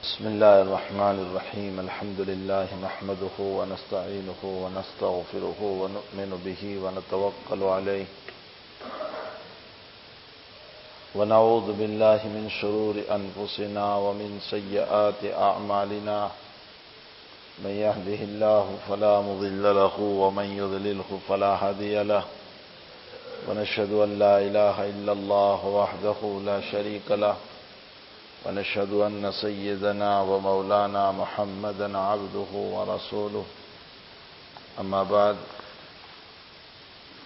بسم الله الرحمن الرحيم الحمد لله نحمده ونستعينه ونستغفره ونؤمن به ونتوكل عليه ونعوذ بالله من شرور أنفسنا ومن سيئات أعمالنا من يهده الله فلا مضل له ومن يضلله فلا هادي له ونشهد أن لا إله إلا الله وحده لا شريك له ونشهد أن سيدنا ومولانا محمدا عبده ورسوله أما بعد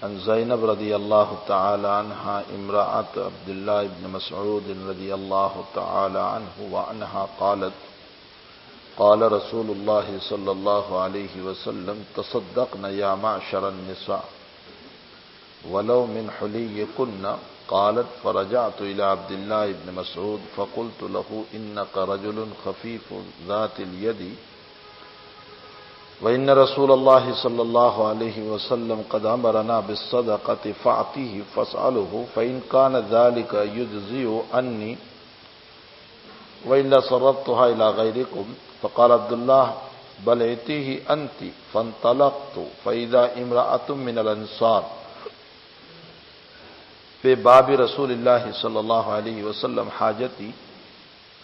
عن زينب رضي الله تعالى عنها امرأة عبد الله بن مسعود رضي الله تعالى عنه وعنها قالت قال رسول الله صلى الله عليه وسلم تصدقن يا معشر النساء ولو من حليكن قالت فرجعت إلى عبد الله بن مسعود فقلت له إنك رجل خفيف ذات اليد وإن رسول الله صلى الله عليه وسلم قد أمرنا بالصدقة فأعطيه فاسأله فإن كان ذلك يجزئ عني وإلا صرفتها إلى غيركم فقال عبد الله بل ائتيه أنت فانطلقت فإذا امرأة من الأنصار في باب رسول الله صلى الله عليه وسلم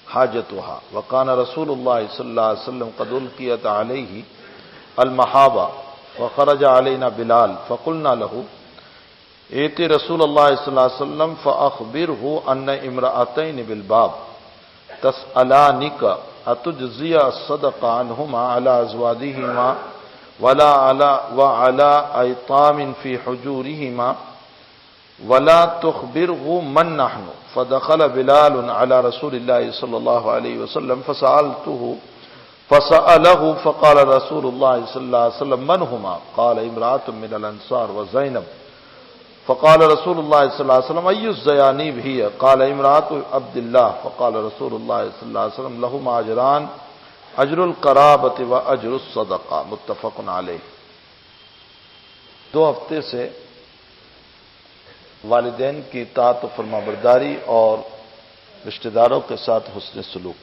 حاجتها وكان رسول الله صلى الله عليه وسلم قد ألقيت عليه المحابة فخرج علينا بلال فقلنا له ائت رسول الله صلى الله عليه وسلم فأخبره أن امرأتين بالباب تسألانك أتجزي الصدقة عنهما على أزواجهما وعلى أيتام في حجورهما ولا تخبره من نحن فدخل بلال على رسول الله صلى الله عليه وسلم فسأله فقال رسول الله صلى الله عليه وسلم من هما قال امرأة من الأنصار وزينب فقال رسول الله صلى الله عليه وسلم أي الزيانيب هي قال امرأة عبد الله فقال رسول الله صلى الله عليه وسلم لهما أجران أجر القرابة وأجر الصدقة متفق علیہ۔ 2 ہفتے سے والدین کی اطاعت و فرمانبرداری اور رشتہ داروں کے ساتھ حسن سلوک،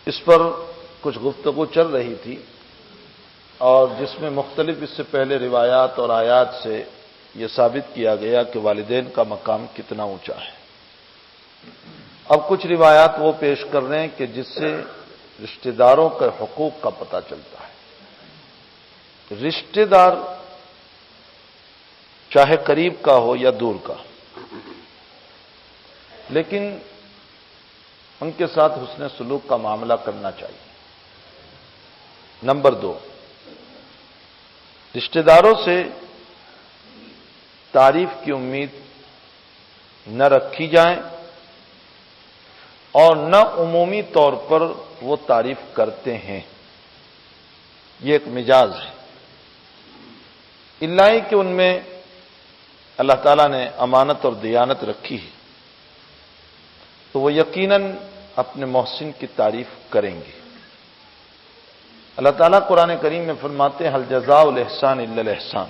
اس پر کچھ گفتگو چل رہی تھی اور جس میں مختلف اس سے پہلے روایات اور آیات سے یہ ثابت کیا گیا کہ والدین کا مقام کتنا اونچا ہے۔ اب کچھ روایات وہ پیش کر رہے ہیں کہ جس سے رشتہ داروں کے حقوق کا پتہ چلتا ہے۔ رشتہ دار چاہے قریب کا ہو یا دور کا، لیکن ان کے ساتھ حسن سلوک کا معاملہ کرنا چاہیے۔ نمبر 2، رشتہ داروں سے تعریف کی امید نہ رکھی جائے اور نہ عمومی طور پر وہ تعریف کرتے ہیں، یہ ایک مجاز ہے، الا کہ ان میں اللہ تعالیٰ نے امانت اور دیانت رکھی ہے تو وہ یقیناً اپنے محسن کی تعریف کریں گے۔ اللہ تعالیٰ قرآن کریم میں فرماتے ہیں هل جزاء الاحسان الا الاحسان،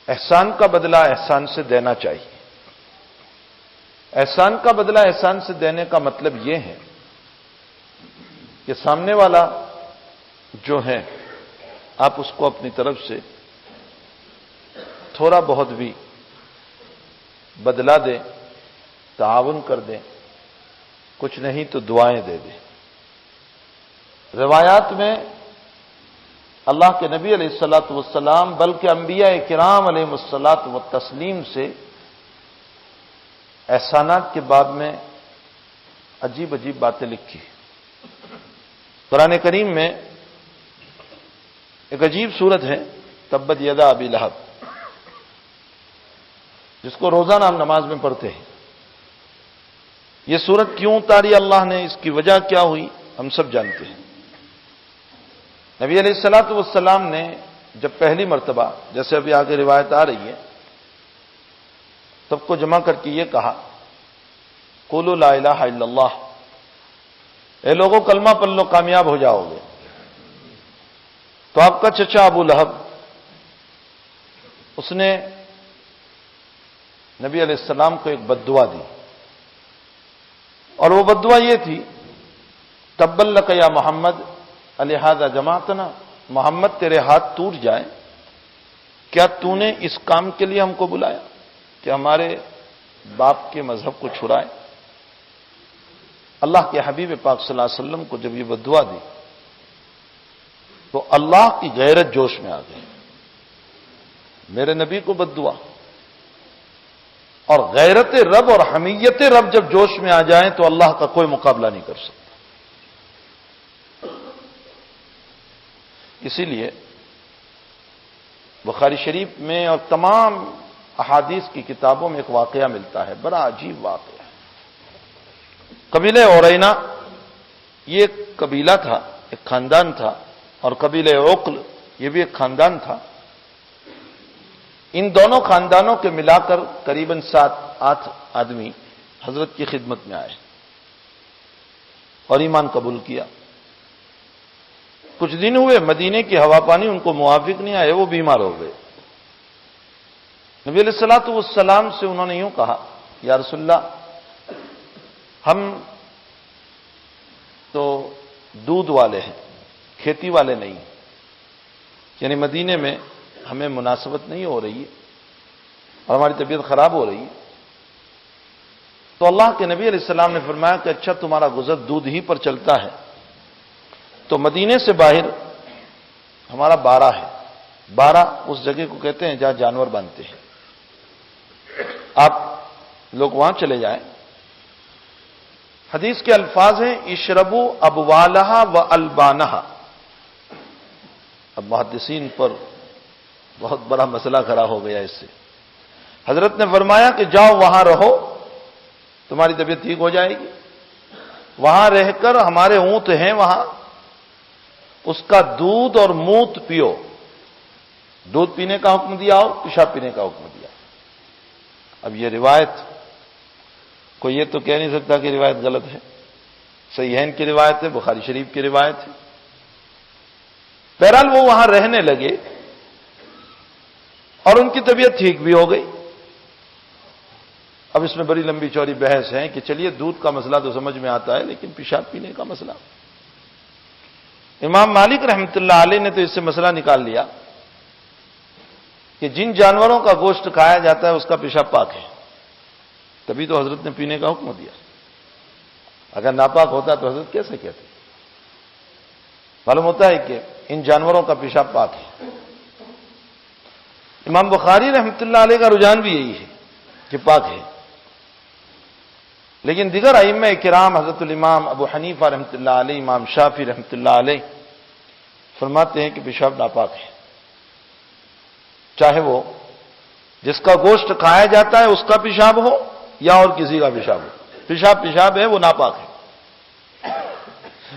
احسان کا بدلہ احسان سے دینا چاہیے۔ احسان کا بدلہ احسان سے دینے کا مطلب یہ ہے کہ سامنے والا جو ہے آپ اس کو اپنی طرف سے تھوڑا بہت بھی بدلا دیں، تعاون کر دیں، کچھ نہیں تو دعائیں دے دیں۔ روایات میں اللہ کے نبی علیہ الصلوۃ والسلام بلکہ انبیاء کرام علیہم الصلوۃ والتسلیم سے احسانات کے باب میں عجیب عجیب باتیں لکھی۔ قرآن کریم میں ایک عجیب صورت ہے تبت یدا ابی لہب، جس کو روزانہ ہم نماز میں پڑھتے ہیں۔ یہ صورت کیوں اتاری اللہ نے، اس کی وجہ کیا ہوئی، ہم سب جانتے ہیں۔ نبی علیہ الصلوۃ والسلام نے جب پہلی مرتبہ، جیسے ابھی آگے روایت آ رہی ہے، سب کو جمع کر کے یہ کہا قولوا لا الہ الا اللہ، اے لوگوں کلمہ پڑھ لو کامیاب ہو جاؤ گے۔ تو آپ کا چچا ابو لہب، اس نے نبی علیہ السلام کو ایک بد دعا دی اور وہ بددعا یہ تھی، تبا لک یا محمد الہذا جماعتنا، محمد تیرے ہاتھ ٹوٹ جائیں، کیا تو نے اس کام کے لیے ہم کو بلایا کہ ہمارے باپ کے مذہب کو چھڑائے؟ اللہ کے حبیب پاک صلی اللہ علیہ وسلم کو جب یہ بددعا دی تو اللہ کی غیرت جوش میں آ گئی. میرے نبی کو بددعا، اور غیرت رب اور حمیت رب جب جوش میں آ جائیں تو اللہ کا کوئی مقابلہ نہیں کر سکتا. اسی لیے بخاری شریف میں اور تمام احادیث کی کتابوں میں ایک واقعہ ملتا ہے، بڑا عجیب واقعہ. قبیلہ اورینا یہ ایک قبیلہ تھا، ایک خاندان تھا، اور قبیلہ عقل یہ بھی ایک خاندان تھا. ان دونوں خاندانوں کے ملا کر قریباً 7-8 آدمی حضرت کی خدمت میں آئے اور ایمان قبول کیا. کچھ دن ہوئے، مدینے کی ہوا پانی ان کو موافق نہیں آئے، وہ بیمار ہو گئے. نبی علیہ الصلوۃ والسلام سے انہوں نے یوں کہا، یا رسول اللہ، ہم تو دودھ والے ہیں، کھیتی والے نہیں، یعنی مدینے میں ہمیں مناسبت نہیں ہو رہی ہے اور ہماری طبیعت خراب ہو رہی ہے. تو اللہ کے نبی علیہ السلام نے فرمایا کہ اچھا تمہارا گزر دودھ ہی پر چلتا ہے تو مدینے سے باہر ہمارا بارہ ہے. بارہ اس جگہ کو کہتے ہیں جہاں جانور باندھتے ہیں. آپ لوگ وہاں چلے جائیں. حدیث کے الفاظ ہیں اشربو ابوالہا و البانہا. اب محدثین پر بہت بڑا مسئلہ کھڑا ہو گیا اس سے. حضرت نے فرمایا کہ جاؤ وہاں رہو، تمہاری طبیعت ٹھیک ہو جائے گی. وہاں رہ کر ہمارے اونٹ ہیں وہاں، اس کا دودھ اور موت پیو. دودھ پینے کا حکم دیا اور پیشاب پینے کا حکم دیا. اب یہ روایت کوئی یہ تو کہہ نہیں سکتا کہ روایت غلط ہے، صحیحین کی روایت ہے، بخاری شریف کی روایت ہے. بہرحال وہ وہاں رہنے لگے اور ان کی طبیعت ٹھیک بھی ہو گئی. اب اس میں بڑی لمبی چوڑی بحث ہے کہ چلیے دودھ کا مسئلہ تو سمجھ میں آتا ہے، لیکن پیشاب پینے کا مسئلہ. امام مالک رحمۃ اللہ علیہ نے تو اس سے مسئلہ نکال لیا کہ جن جانوروں کا گوشت کھایا جاتا ہے اس کا پیشاب پاک ہے، تبھی تو حضرت نے پینے کا حکم دیا. اگر ناپاک ہوتا تو حضرت کیسے کہتے؟ معلوم ہوتا ہے کہ ان جانوروں کا پیشاب پاک ہے. امام بخاری رحمۃ اللہ علیہ کا رجحان بھی یہی ہے کہ پاک ہے، لیکن دیگر ائمہ کرام حضرت الامام ابو حنیفہ رحمۃ اللہ علیہ، امام شافعی رحمۃ اللہ علیہ فرماتے ہیں کہ پیشاب ناپاک ہے. چاہے وہ جس کا گوشت کھایا جاتا ہے اس کا پیشاب ہو یا اور کسی کا پیشاب ہو، پیشاب ہے، وہ ناپاک ہے.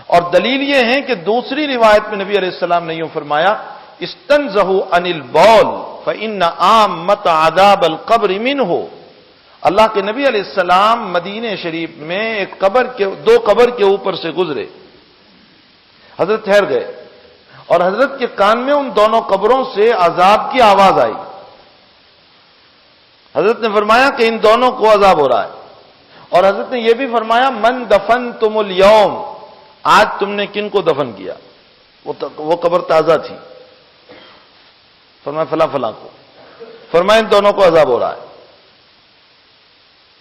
اور دلیل یہ ہے کہ دوسری روایت میں نبی علیہ السلام نے یوں فرمایا استنزہوا عن البول فإن عامۃ عذاب القبر منہ. اللہ کے نبی علیہ السلام مدینہ شریف میں دو قبر کے اوپر سے گزرے. حضرت ٹھہر گئے اور حضرت کے کان میں ان دونوں قبروں سے عذاب کی آواز آئی. حضرت نے فرمایا کہ ان دونوں کو عذاب ہو رہا ہے. اور حضرت نے یہ بھی فرمایا من دفنتم اليوم، آج تم نے کن کو دفن کیا؟ وہ قبر تازہ تھی. فرمایا فلاں فلاں کو. فرمایا ان دونوں کو عذاب ہو رہا ہے.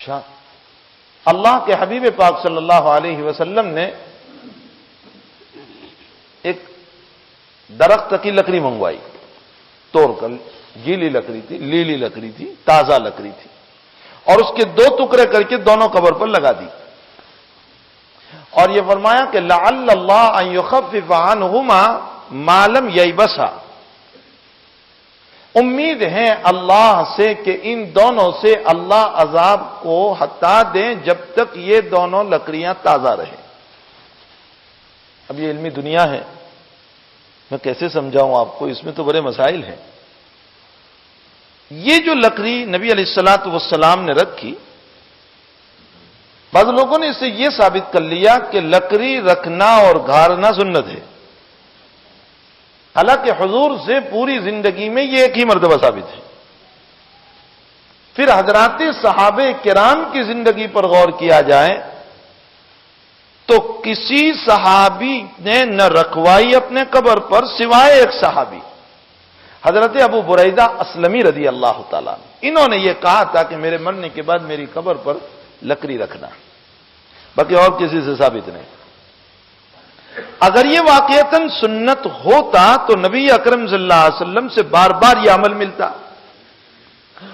اچھا، اللہ کے حبیب پاک صلی اللہ علیہ وسلم نے ایک درخت کی لکڑی منگوائی، توڑ کر. گیلی لکڑی تھی، لیلی لکڑی تھی، تازہ لکڑی تھی، اور اس کے 2 ٹکڑے کر کے دونوں قبر پر لگا دی. اور یہ فرمایا کہ لعل اللہ ان یخفف عنہما ما لم ییبسا. امید ہے اللہ سے کہ ان دونوں سے اللہ عذاب کو ہٹا دیں جب تک یہ دونوں لکڑیاں تازہ رہیں. اب یہ علمی دنیا ہے، میں کیسے سمجھاؤں آپ کو، اس میں تو بڑے مسائل ہیں. یہ جو لکڑی نبی علیہ الصلوۃ والسلام نے رکھی، بعض لوگوں نے اس سے یہ ثابت کر لیا کہ لکڑی رکھنا اور گھارنا سنت ہے. حالانکہ حضور سے پوری زندگی میں یہ ایک ہی مرتبہ ثابت ہے. پھر حضرات صحابہ کرام کی زندگی پر غور کیا جائے تو کسی صحابی نے نہ رکھوائی اپنے قبر پر سوائے ایک صحابی حضرت ابو بریدہ اسلمی رضی اللہ تعالیٰ، انہوں نے یہ کہا تھا کہ میرے مرنے کے بعد میری قبر پر لکڑی رکھنا، باقی اور کسی سے ثابت نہیں۔ اگر یہ واقعتاً سنت ہوتا تو نبی اکرم صلی اللہ علیہ وسلم سے بار بار یہ عمل ملتا،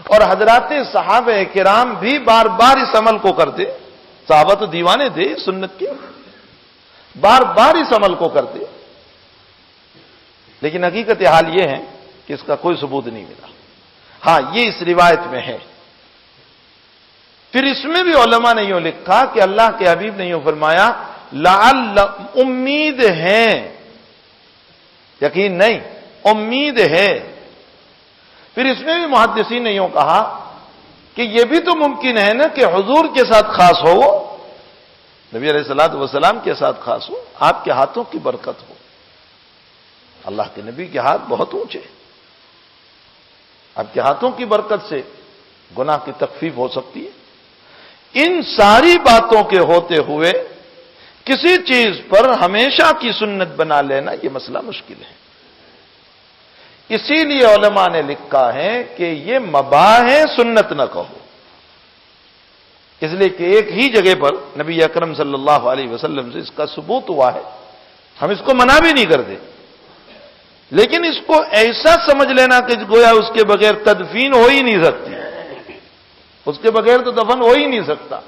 اور حضرات صحابہ کرام بھی بار بار اس عمل کو کرتے۔ صحابہ تو دیوانے تھے سنت کے، بار بار اس عمل کو کرتے، لیکن حقیقت حال یہ ہے کہ اس کا کوئی ثبوت نہیں ملا۔ ہاں، یہ اس روایت میں ہے۔ پھر اس میں بھی علماء نے یوں لکھا کہ اللہ کے حبیب نے یوں فرمایا لعل، امید ہے، یقین نہیں، امید ہے۔ پھر اس میں بھی محدثین نے یوں کہا کہ یہ بھی تو ممکن ہے نا کہ حضور کے ساتھ خاص ہو، وہ نبی علیہ الصلوۃ والسلام کے ساتھ خاص ہو، آپ کے ہاتھوں کی برکت ہو۔ اللہ کے نبی کے ہاتھ بہت اونچے، آپ کے ہاتھوں کی برکت سے گناہ کی تخفیف ہو سکتی ہے۔ ان ساری باتوں کے ہوتے ہوئے کسی چیز پر ہمیشہ کی سنت بنا لینا یہ مسئلہ مشکل ہے۔ اسی لیے علماء نے لکھا ہے کہ یہ مباح ہے، سنت نہ کہو، اس لیے کہ ایک ہی جگہ پر نبی اکرم صلی اللہ علیہ وسلم سے اس کا ثبوت ہوا ہے، ہم اس کو منع بھی نہیں کرتے، لیکن اس کو ایسا سمجھ لینا کہ گویا اس کے بغیر تدفین ہو ہی نہیں سکتی، اس کے بغیر تو دفن ہو ہی نہیں سکتا،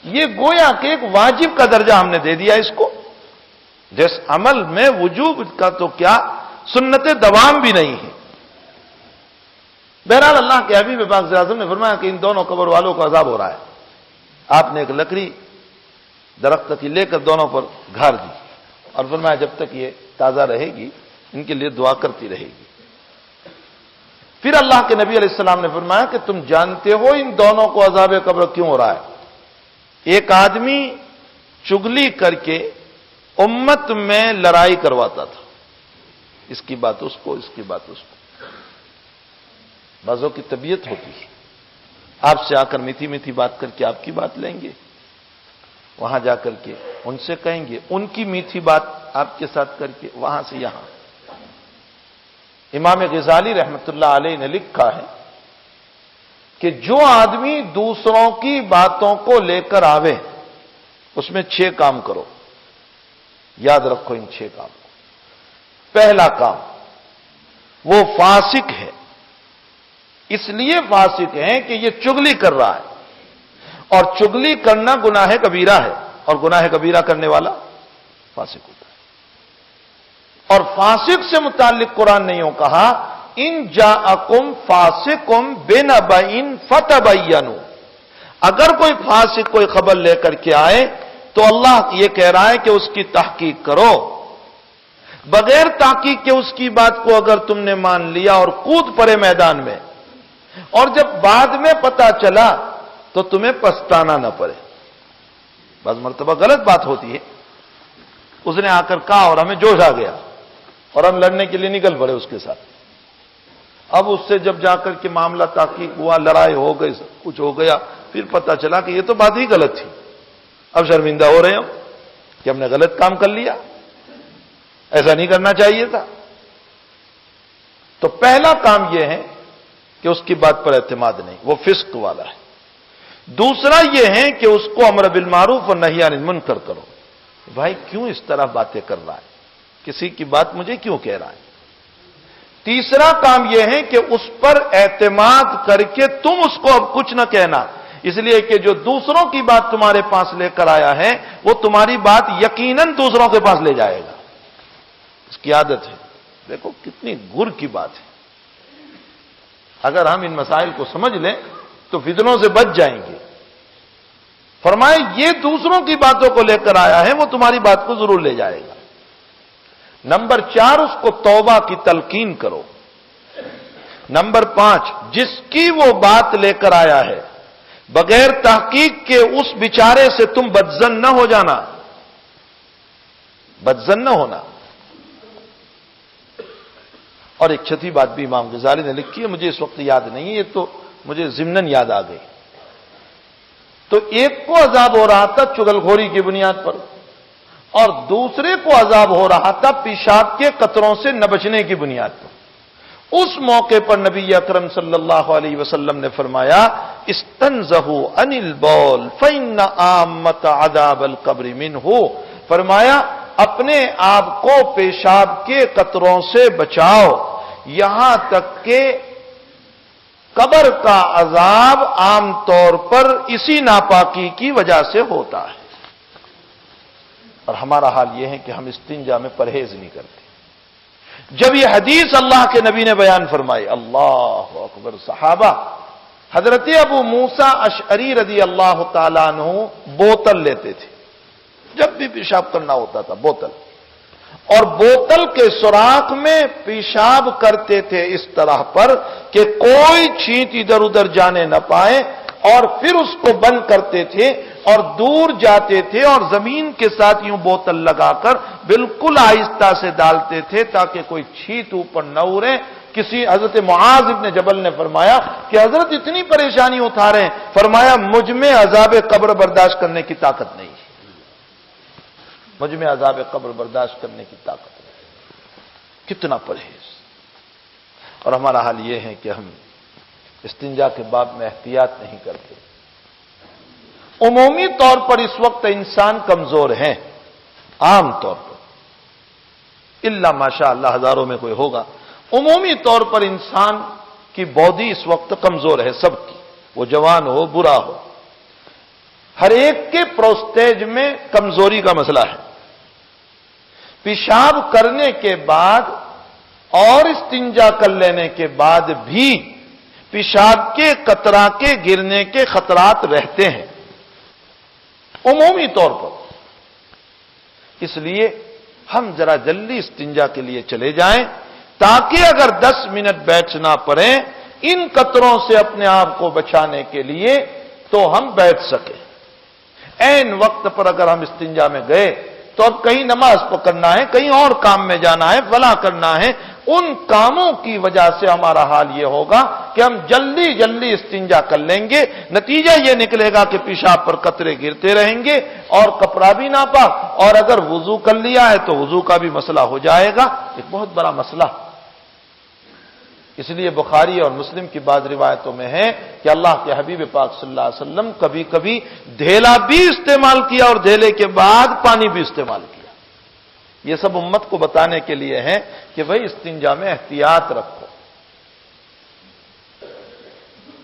یہ گویا کہ ایک واجب کا درجہ ہم نے دے دیا اس کو، جس عمل میں وجوب کا تو کیا سنت دوام بھی نہیں ہے۔ بہرحال اللہ کے حبیب پاک صلی اللہ علیہ وسلم نے فرمایا کہ ان دونوں قبر والوں کو عذاب ہو رہا ہے، آپ نے ایک لکڑی درخت کی لے کر دونوں پر گھار دی اور فرمایا جب تک یہ تازہ رہے گی ان کے لیے دعا کرتی رہے گی۔ پھر اللہ کے نبی علیہ السلام نے فرمایا کہ تم جانتے ہو ان دونوں کو عذاب قبر کیوں ہو رہا ہے؟ ایک آدمی چگلی کر کے امت میں لڑائی کرواتا تھا، اس کی بات اس کو، اس کی بات اس کو۔ بعضوں کی طبیعت ہوتی ہے، آپ سے آ کر میٹھی میٹھی بات کر کے آپ کی بات لیں گے، وہاں جا کر کے ان سے کہیں گے، ان کی میٹھی بات آپ کے ساتھ کر کے وہاں سے یہاں۔ امام غزالی رحمت اللہ علیہ نے لکھا ہے کہ جو آدمی دوسروں کی باتوں کو لے کر آوے اس میں 6 کام کرو، یاد رکھو ان 6 کام کو۔ پہلا کام، وہ فاسق ہے، اس لیے فاسق ہے کہ یہ چغلی کر رہا ہے، اور چغلی کرنا گناہ کبیرہ ہے، اور گناہ کبیرہ کرنے والا فاسق ہوتا ہے۔ اور فاسق سے متعلق قرآن نے یوں کہا ان جاءکم فاسقم بنبأ فتبینوا، اگر کوئی فاسق کوئی خبر لے کر کے آئے تو اللہ یہ کہہ رہا ہے کہ اس کی تحقیق کرو، بغیر تحقیق کے اس کی بات کو اگر تم نے مان لیا اور کود پڑے میدان میں، اور جب بعد میں پتا چلا تو تمہیں پچھتانا نہ پڑے۔ بعض مرتبہ غلط بات ہوتی ہے، اس نے آ کر کہا اور ہمیں جوش آ گیا اور ہم لڑنے کے لیے نکل پڑے اس کے ساتھ۔ اب اس سے جب جا کر کے معاملہ تحقیق ہوا، لڑائی ہو گئی، کچھ ہو گیا، پھر پتا چلا کہ یہ تو بات ہی غلط تھی، اب شرمندہ ہو رہے ہو کہ ہم نے غلط کام کر لیا، ایسا نہیں کرنا چاہیے تھا۔ تو پہلا کام یہ ہے کہ اس کی بات پر اعتماد نہیں، وہ فسق والا ہے۔ دوسرا یہ ہے کہ اس کو امر بالمعروف اور نہی عن المنکر کرو، بھائی کیوں اس طرح باتیں کر رہا ہے، کسی کی بات مجھے کیوں کہہ رہا ہے۔ تیسرا کام یہ ہے کہ اس پر اعتماد کر کے تم اس کو اب کچھ نہ کہنا، اس لیے کہ جو دوسروں کی بات تمہارے پاس لے کر آیا ہے وہ تمہاری بات یقیناً دوسروں کے پاس لے جائے گا، اس کی عادت ہے۔ دیکھو کتنی گر کی بات ہے، اگر ہم ان مسائل کو سمجھ لیں تو فتنوں سے بچ جائیں گے۔ فرمائے یہ دوسروں کی باتوں کو لے کر آیا ہے، وہ تمہاری بات کو ضرور لے جائے گا۔ نمبر 4، اس کو توبہ کی تلقین کرو۔ نمبر 5، جس کی وہ بات لے کر آیا ہے بغیر تحقیق کے اس بیچارے سے تم بدظن نہ ہو جانا، بدظن نہ ہونا۔ اور ایک چھٹی بات بھی امام غزالی نے لکھی ہے، مجھے اس وقت یاد نہیں ہے، یہ تو مجھے ضمناً یاد آ گئی۔ تو ایک کو عذاب ہو رہا تھا چغلخوری کی بنیاد پر، اور دوسرے کو عذاب ہو رہا تھا پیشاب کے قطروں سے نہ بچنے کی بنیاد پر۔ اس موقع پر نبی اکرم صلی اللہ علیہ وسلم نے فرمایا استنزہوا عن البول فإن عامۃ عذاب القبر منہ، فرمایا اپنے آپ کو پیشاب کے قطروں سے بچاؤ، یہاں تک کہ قبر کا عذاب عام طور پر اسی ناپاکی کی وجہ سے ہوتا ہے۔ اور ہمارا حال یہ ہے کہ ہم استنجا میں پرہیز نہیں کرتے۔ جب یہ حدیث اللہ کے نبی نے بیان فرمائی، اللہ اکبر، صحابہ حضرت ابو موسیٰ اشعری رضی اللہ تعالیٰ عنہ بوتل لیتے تھے، جب بھی پیشاب کرنا ہوتا تھا بوتل، اور بوتل کے سوراخ میں پیشاب کرتے تھے اس طرح پر کہ کوئی چھینٹ ادھر ادھر جانے نہ پائے، اور پھر اس کو بند کرتے تھے اور دور جاتے تھے اور زمین کے ساتھ یوں بوتل لگا کر بالکل آہستہ سے ڈالتے تھے تاکہ کوئی چھینٹ اوپر نہ اڑے۔ کسی حضرت معاذ ابن جبل نے فرمایا کہ حضرت اتنی پریشانی اٹھا رہے ہیں، فرمایا مجھ میں عذاب قبر برداشت کرنے کی طاقت نہیں ہے، مجھ میں عذاب قبر برداشت کرنے کی طاقت نہیں۔ کتنا پرہیز! اور ہمارا حال یہ ہے کہ ہم استنجا کے باب میں احتیاط نہیں کرتے۔ عمومی طور پر اس وقت انسان کمزور ہیں، عام طور پر، الا ماشاء اللہ ہزاروں میں کوئی ہوگا، عمومی طور پر انسان کی باڈی اس وقت کمزور ہے، سب کی، وہ جوان ہو برا ہو، ہر ایک کے پروسٹیج میں کمزوری کا مسئلہ ہے۔ پیشاب کرنے کے بعد اور استنجا کر لینے کے بعد بھی پیشاب کے قطرہ کے گرنے کے خطرات رہتے ہیں عمومی طور پر۔ اس لیے ہم ذرا جلدی استنجا کے لیے چلے جائیں تاکہ اگر 10 منٹ بیٹھنا پڑے ان قطروں سے اپنے آپ کو بچانے کے لیے تو ہم بیٹھ سکیں۔ عین وقت پر اگر ہم استنجا میں گئے تو اب کہیں نماز پکڑنا ہے، کہیں اور کام میں جانا ہے، فلاں کرنا ہے، ان کاموں کی وجہ سے ہمارا حال یہ ہوگا کہ ہم جلدی جلدی استنجا کر لیں گے، نتیجہ یہ نکلے گا کہ پیشاب پر قطرے گرتے رہیں گے اور کپڑا بھی ناپاک، اور اگر وضو کر لیا ہے تو وضو کا بھی مسئلہ ہو جائے گا، ایک بہت بڑا مسئلہ۔ اس لیے بخاری اور مسلم کی بعض روایتوں میں ہے کہ اللہ کے حبیب پاک صلی اللہ علیہ وسلم کبھی کبھی دھیلا بھی استعمال کیا اور دھیلے کے بعد پانی بھی استعمال کیا۔ یہ سب امت کو بتانے کے لیے ہے کہ بھئی استنجا میں احتیاط رکھو۔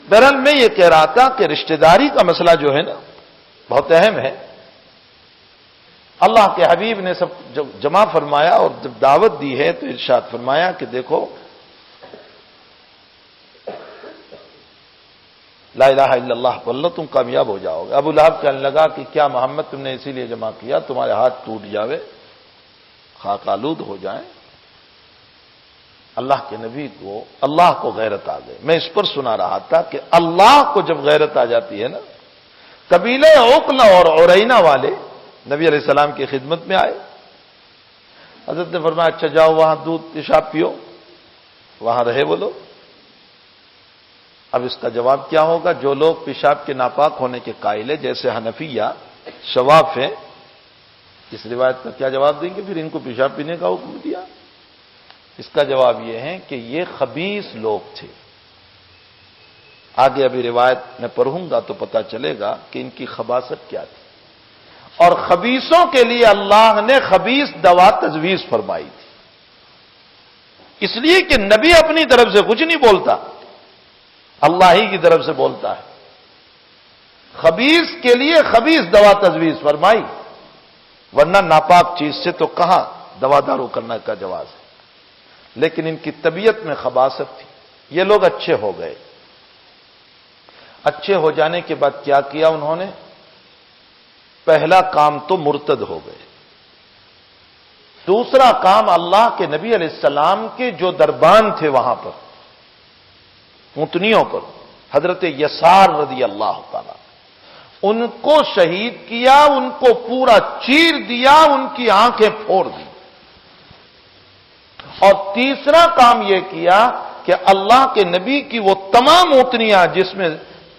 بہرحال میں یہ کہہ رہا تھا کہ رشتہ داری کا مسئلہ جو ہے نا بہت اہم ہے۔ اللہ کے حبیب نے سب جب جمع فرمایا اور جب دعوت دی ہے تو ارشاد فرمایا کہ دیکھو لا الہ الا اللہ بول لو تم کامیاب ہو جاؤ گے۔ ابو لہب کہنے لگا کہ کیا محمد تم نے اسی لیے جمع کیا تمہارے ہاتھ ٹوٹ جاوے، خاک آلود ہو جائیں؟ اللہ کے نبی کو اللہ کو غیرت آ گئی۔ میں اس پر سنا رہا تھا کہ اللہ کو جب غیرت آ جاتی ہے نا، قبیلہ عقلہ اور عرینہ والے نبی علیہ السلام کی خدمت میں آئے، حضرت نے فرمایا اچھا جاؤ وہاں دودھ پیشاب پیو، وہاں رہے وہ لوگ۔ اب اس کا جواب کیا ہوگا؟ جو لوگ پیشاب کے ناپاک ہونے کے قائل ہیں جیسے حنفیہ شواف ہیں، اس روایت کا کیا جواب دیں گے؟ پھر ان کو پیشاب پینے کا حکم دیا؟ اس کا جواب یہ ہے کہ یہ خبیث لوگ تھے۔ آگے ابھی روایت میں پڑھوں گا تو پتہ چلے گا کہ ان کی خباثت کیا تھی، اور خبیثوں کے لیے اللہ نے خبیث دوا تجویز فرمائی تھی، اس لیے کہ نبی اپنی طرف سے کچھ نہیں بولتا، اللہ ہی کی طرف سے بولتا ہے۔ خبیث کے لیے خبیث دوا تجویز فرمائی، ورنہ ناپاک چیز سے تو کہاں دوا دارو کرنے کا جواز ہے۔ لیکن ان کی طبیعت میں خباثت تھی۔ یہ لوگ اچھے ہو گئے، اچھے ہو جانے کے بعد کیا کیا انہوں نے؟ پہلا کام تو مرتد ہو گئے، دوسرا کام اللہ کے نبی علیہ السلام کے جو دربان تھے وہاں پر اونٹنیوں پر، حضرت یسار رضی اللہ تعالی، ان کو شہید کیا، ان کو پورا چیر دیا، ان کی آنکھیں پھوڑ دی۔ اور تیسرا کام یہ کیا کہ اللہ کے نبی کی وہ تمام اونٹنیاں جس میں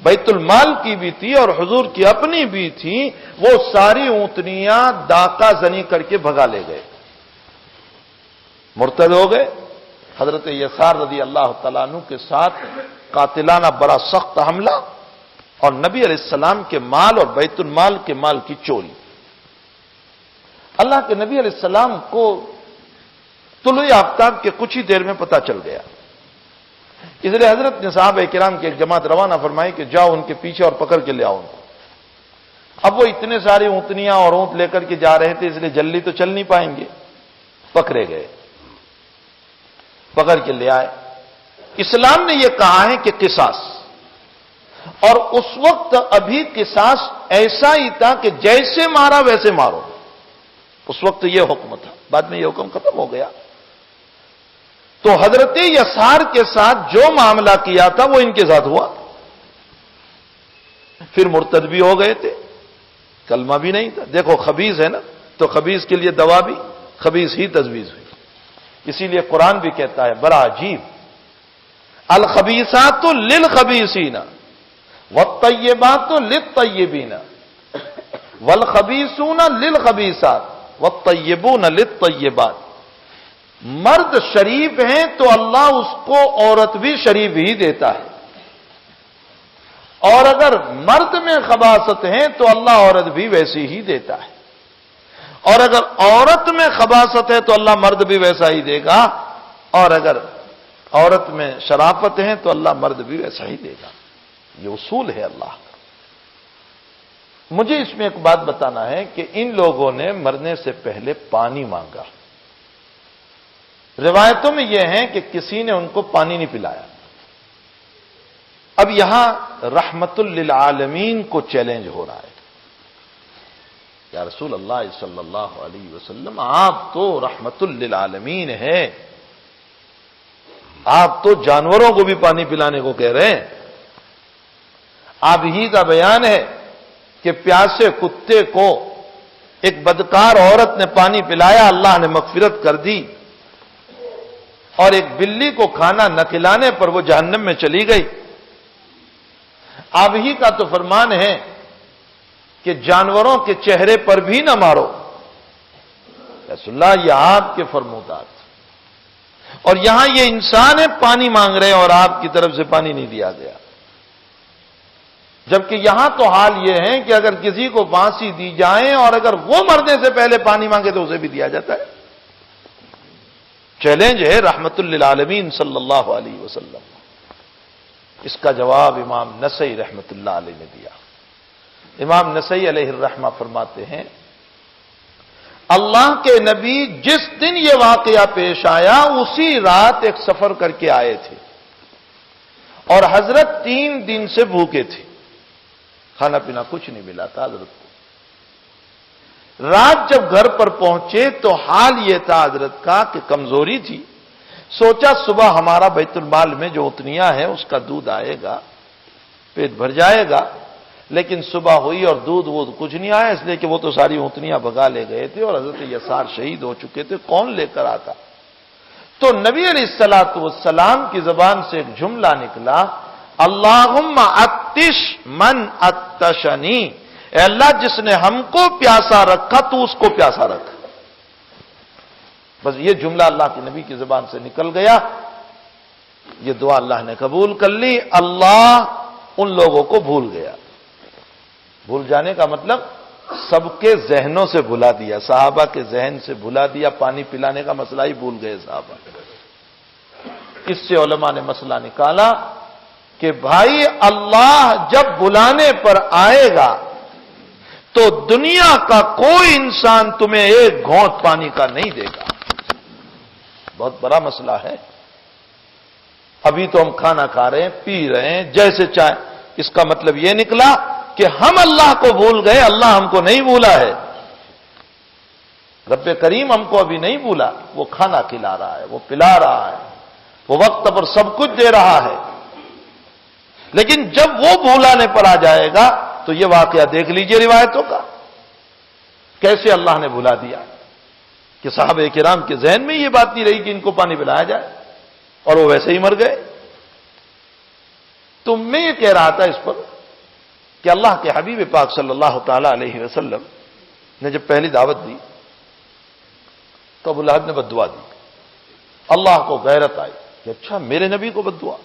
بیت المال کی بھی تھی اور حضور کی اپنی بھی تھی، وہ ساری اونٹنیاں ڈاکہ زنی کر کے بھگا لے گئے، مرتد ہو گئے۔ حضرت یسار رضی اللہ تعالیٰ عنہ کے ساتھ قاتلانہ بڑا سخت حملہ، اور نبی علیہ السلام کے مال اور بیت المال کے مال کی چوری۔ اللہ کے نبی علیہ السلام کو طلوع آفتاب کے کچھ ہی دیر میں پتہ چل گیا، اس لیے حضرت نے صحابہ کرام کی ایک جماعت روانہ فرمائی کہ جاؤ ان کے پیچھے اور پکڑ کے لے آؤ ان کو۔ اب وہ اتنے سارے اونٹنیاں اور اونٹ لے کر کے جا رہے تھے، اس لیے جلدی تو چل نہیں پائیں گے، پکڑے گئے، پکڑ کے لے آئے۔ اسلام نے یہ کہا ہے کہ قصاص، اور اس وقت ابھی قصاص ایسا ہی تھا کہ جیسے مارا ویسے مارو، اس وقت یہ حکم تھا، بعد میں یہ حکم ختم ہو گیا۔ تو حضرت یسار کے ساتھ جو معاملہ کیا تھا وہ ان کے ساتھ ہوا، پھر مرتد بھی ہو گئے تھے، کلمہ بھی نہیں تھا۔ دیکھو خبیث ہے نا، تو خبیث کے لیے دوا بھی خبیث ہی تجویز ہوئی، اسی لیے قرآن بھی کہتا ہے بڑا عجیب، الخبیثات للخبیثین والطیبات للطیبین والخبیثون للخبیثات والطیبون للطیبات۔ مرد شریف ہیں تو اللہ اس کو عورت بھی شریف ہی دیتا ہے، اور اگر مرد میں خباثت ہیں تو اللہ عورت بھی ویسی ہی دیتا ہے، اور اگر عورت میں خباثت ہے تو اللہ مرد بھی ویسا ہی دے گا، اور اگر عورت میں شرافت ہے تو اللہ مرد بھی ویسا ہی دے گا۔ یہ اصول ہے اللہ کا۔ مجھے اس میں ایک بات بتانا ہے کہ ان لوگوں نے مرنے سے پہلے پانی مانگا، روایتوں میں یہ ہے کہ کسی نے ان کو پانی نہیں پلایا۔ اب یہاں رحمت للعالمین کو چیلنج ہو رہا ہے، یا رسول اللہ صلی اللہ علیہ وسلم آپ تو رحمت للعالمین ہیں، آپ تو جانوروں کو بھی پانی پلانے کو کہہ رہے ہیں۔ آپ ہی کا بیان ہے کہ پیاسے کتے کو ایک بدکار عورت نے پانی پلایا، اللہ نے مغفرت کر دی، اور ایک بلی کو کھانا نہ کھلانے پر وہ جہنم میں چلی گئی۔ آپ ہی کا تو فرمان ہے کہ جانوروں کے چہرے پر بھی نہ مارو، رسول اللہ یہ آپ کے فرمودات، اور یہاں یہ انسان ہے پانی مانگ رہے ہیں اور آپ کی طرف سے پانی نہیں دیا گیا، جبکہ یہاں تو حال یہ ہے کہ اگر کسی کو پھانسی دی جائے اور اگر وہ مرنے سے پہلے پانی مانگے تو اسے بھی دیا جاتا ہے۔ چیلنج ہے رحمت للعالمین صلی اللہ علیہ وسلم۔ اس کا جواب امام نسائی رحمت اللہ علیہ نے دیا۔ امام نسائی علیہ الرحمہ فرماتے ہیں اللہ کے نبی جس دن یہ واقعہ پیش آیا اسی رات ایک سفر کر کے آئے تھے، اور حضرت 3 دن سے بھوکے تھے، کھانا پینا کچھ نہیں ملا تھا حضرت کو۔ رات جب گھر پر پہنچے تو حال یہ تھا حضرت کا کہ کمزوری تھی، سوچا صبح ہمارا بیت المال میں جو اتنیاں ہے اس کا دودھ آئے گا، پیٹ بھر جائے گا، لیکن صبح ہوئی اور دودھ وہ کچھ نہیں آیا، اس لیے کہ وہ تو ساری اونٹنیاں بھگا لے گئے تھے اور حضرت یسار شہید ہو چکے تھے، کون لے کر آتا؟ تو نبی علیہ الصلوۃ والسلام کی زبان سے ایک جملہ نکلا، اللہم اتش من اتشنی، اے اللہ جس نے ہم کو پیاسا رکھا تو اس کو پیاسا رکھ۔ بس یہ جملہ اللہ کے نبی کی زبان سے نکل گیا، یہ دعا اللہ نے قبول کر لی، اللہ ان لوگوں کو بھول گیا۔ بھول جانے کا مطلب سب کے ذہنوں سے بھلا دیا، صحابہ کے ذہن سے بھلا دیا، پانی پلانے کا مسئلہ ہی بھول گئے صحابہ۔ اس سے علماء نے مسئلہ نکالا کہ بھائی اللہ جب بلانے پر آئے گا تو دنیا کا کوئی انسان تمہیں ایک گھونٹ پانی کا نہیں دے گا۔ بہت بڑا مسئلہ ہے۔ ابھی تو ہم کھانا کھا رہے ہیں، پی رہے ہیں جیسے چاہے، اس کا مطلب یہ نکلا کہ ہم اللہ کو بھول گئے، اللہ ہم کو نہیں بھولا ہے۔ رب کریم ہم کو ابھی نہیں بھولا، وہ کھانا کھلا رہا ہے، وہ پلا رہا ہے، وہ وقت پر سب کچھ دے رہا ہے، لیکن جب وہ بھولانے پر آ جائے گا تو یہ واقعہ دیکھ لیجئے روایتوں کا، کیسے اللہ نے بھلا دیا کہ صحابہ کرام کے ذہن میں یہ بات نہیں رہی کہ ان کو پانی پلایا جائے، اور وہ ویسے ہی مر گئے۔ تو میں یہ کہہ رہا تھا اس پر کہ اللہ کے حبیب پاک صلی اللہ تعالی علیہ وسلم نے جب پہلی دعوت دی تو ابو لہب نے بد دعا دی. اللہ کو غیرت آئی کہ اچھا میرے نبی کو بد دعا.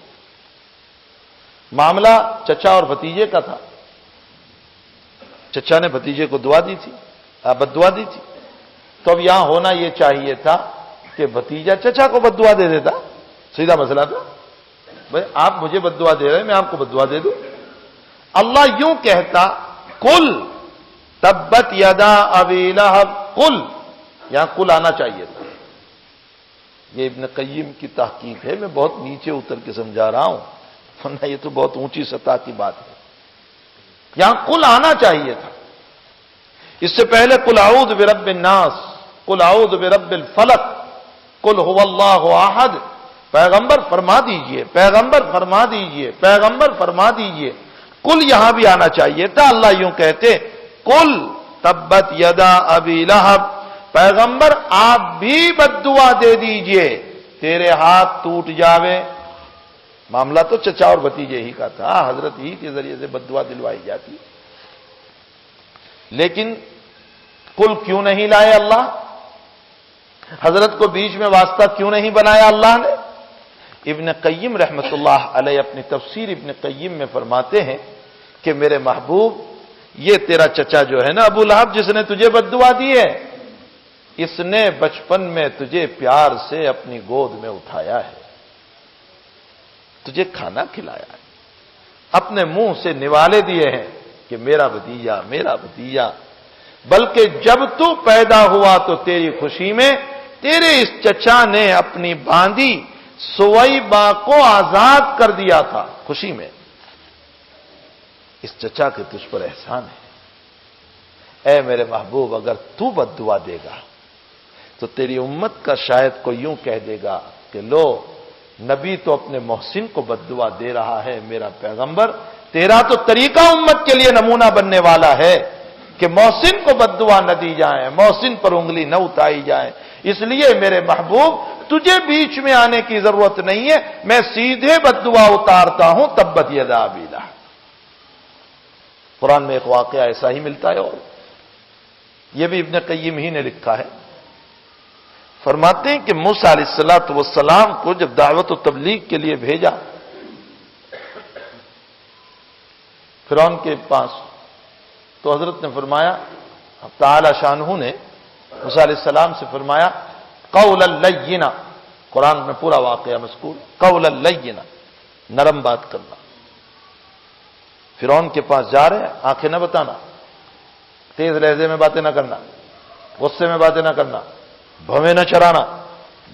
معاملہ چچا اور بھتیجے کا تھا. چچا نے بھتیجے کو دعا دی تھی، بد دعا دی تھی. تو اب یہاں ہونا یہ چاہیے تھا کہ بھتیجا چچا کو بد دعا دے دیتا. سیدھا مسئلہ تھا. بھائی آپ مجھے بد دعا دے رہے ہیں، میں آپ کو بد دعا دے دوں. اللہ یوں کہتا قل تبت یدا ابی لہب قل، یہاں قل آنا چاہیے تھا. یہ ابن قیم کی تحقیق ہے، میں بہت نیچے اتر کے سمجھا رہا ہوں، ورنہ یہ تو بہت اونچی سطح کی بات ہے. یہاں قل آنا چاہیے تھا. اس سے پہلے قل اعوذ برب الناس، قل اعوذ برب الفلق، قل هو اللہ احد. پیغمبر فرما دیجئے، پیغمبر فرما دیجئے، پیغمبر فرما دیجئے. قل یہاں بھی آنا چاہیے تھا. اللہ یوں کہتے قل تبت یدا ابی لہب، پیغمبر آپ بھی بد دعا دے دیجئے تیرے ہاتھ ٹوٹ جاوے. معاملہ تو چچا اور بھتیجے ہی کا تھا، حضرت ہی کے ذریعے سے بد دعا دلوائی جاتی. لیکن قل کیوں نہیں لائے اللہ؟ حضرت کو بیچ میں واسطہ کیوں نہیں بنایا اللہ نے؟ ابن قیم رحمت اللہ علیہ اپنی تفسیر ابن قیم میں فرماتے ہیں کہ میرے محبوب، یہ تیرا چچا جو ہے نا ابو لہب، جس نے تجھے بد دعا دی ہے، اس نے بچپن میں تجھے پیار سے اپنی گود میں اٹھایا ہے، تجھے کھانا کھلایا ہے، اپنے منہ سے نوالے دیے ہیں کہ میرا بھتیجا میرا بھتیجا. بلکہ جب تو پیدا ہوا تو تیری خوشی میں تیرے اس چچا نے اپنی باندھی سویبہ کو آزاد کر دیا تھا خوشی میں. اس چچا کے تجھ پر احسان ہے. اے میرے محبوب، اگر تو بد دعا دے گا تو تیری امت کا شاید کوئی یوں کہہ دے گا کہ لو، نبی تو اپنے محسن کو بد دعا دے رہا ہے، میرا پیغمبر تیرا تو طریقہ امت کے لیے نمونہ بننے والا ہے کہ محسن کو بد دعا نہ دی جائے، محسن پر انگلی نہ اٹھائی جائے. اس لیے میرے محبوب تجھے بیچ میں آنے کی ضرورت نہیں ہے، میں سیدھے بد دعا اتارتا ہوں. تبت یدا ابی لہب. قرآن میں ایک واقعہ ایسا ہی ملتا ہے، اور یہ بھی ابن قیم ہی نے لکھا ہے. فرماتے ہیں کہ موسیٰ علیہ السلام کو جب دعوت و تبلیغ کے لیے بھیجا فرعون کے پاس، تو حضرت نے فرمایا، تعالی شانہ نے موسیٰ علیہ السلام سے فرمایا قولا لینا. قرآن میں پورا واقعہ مذکور، قولا لینا، نرم بات کرنا. فرعون کے پاس جا رہے ہیں، آنکھیں نہ بتانا، تیز لہجے میں باتیں نہ کرنا، غصے میں باتیں نہ کرنا، بھویں نہ چرانا،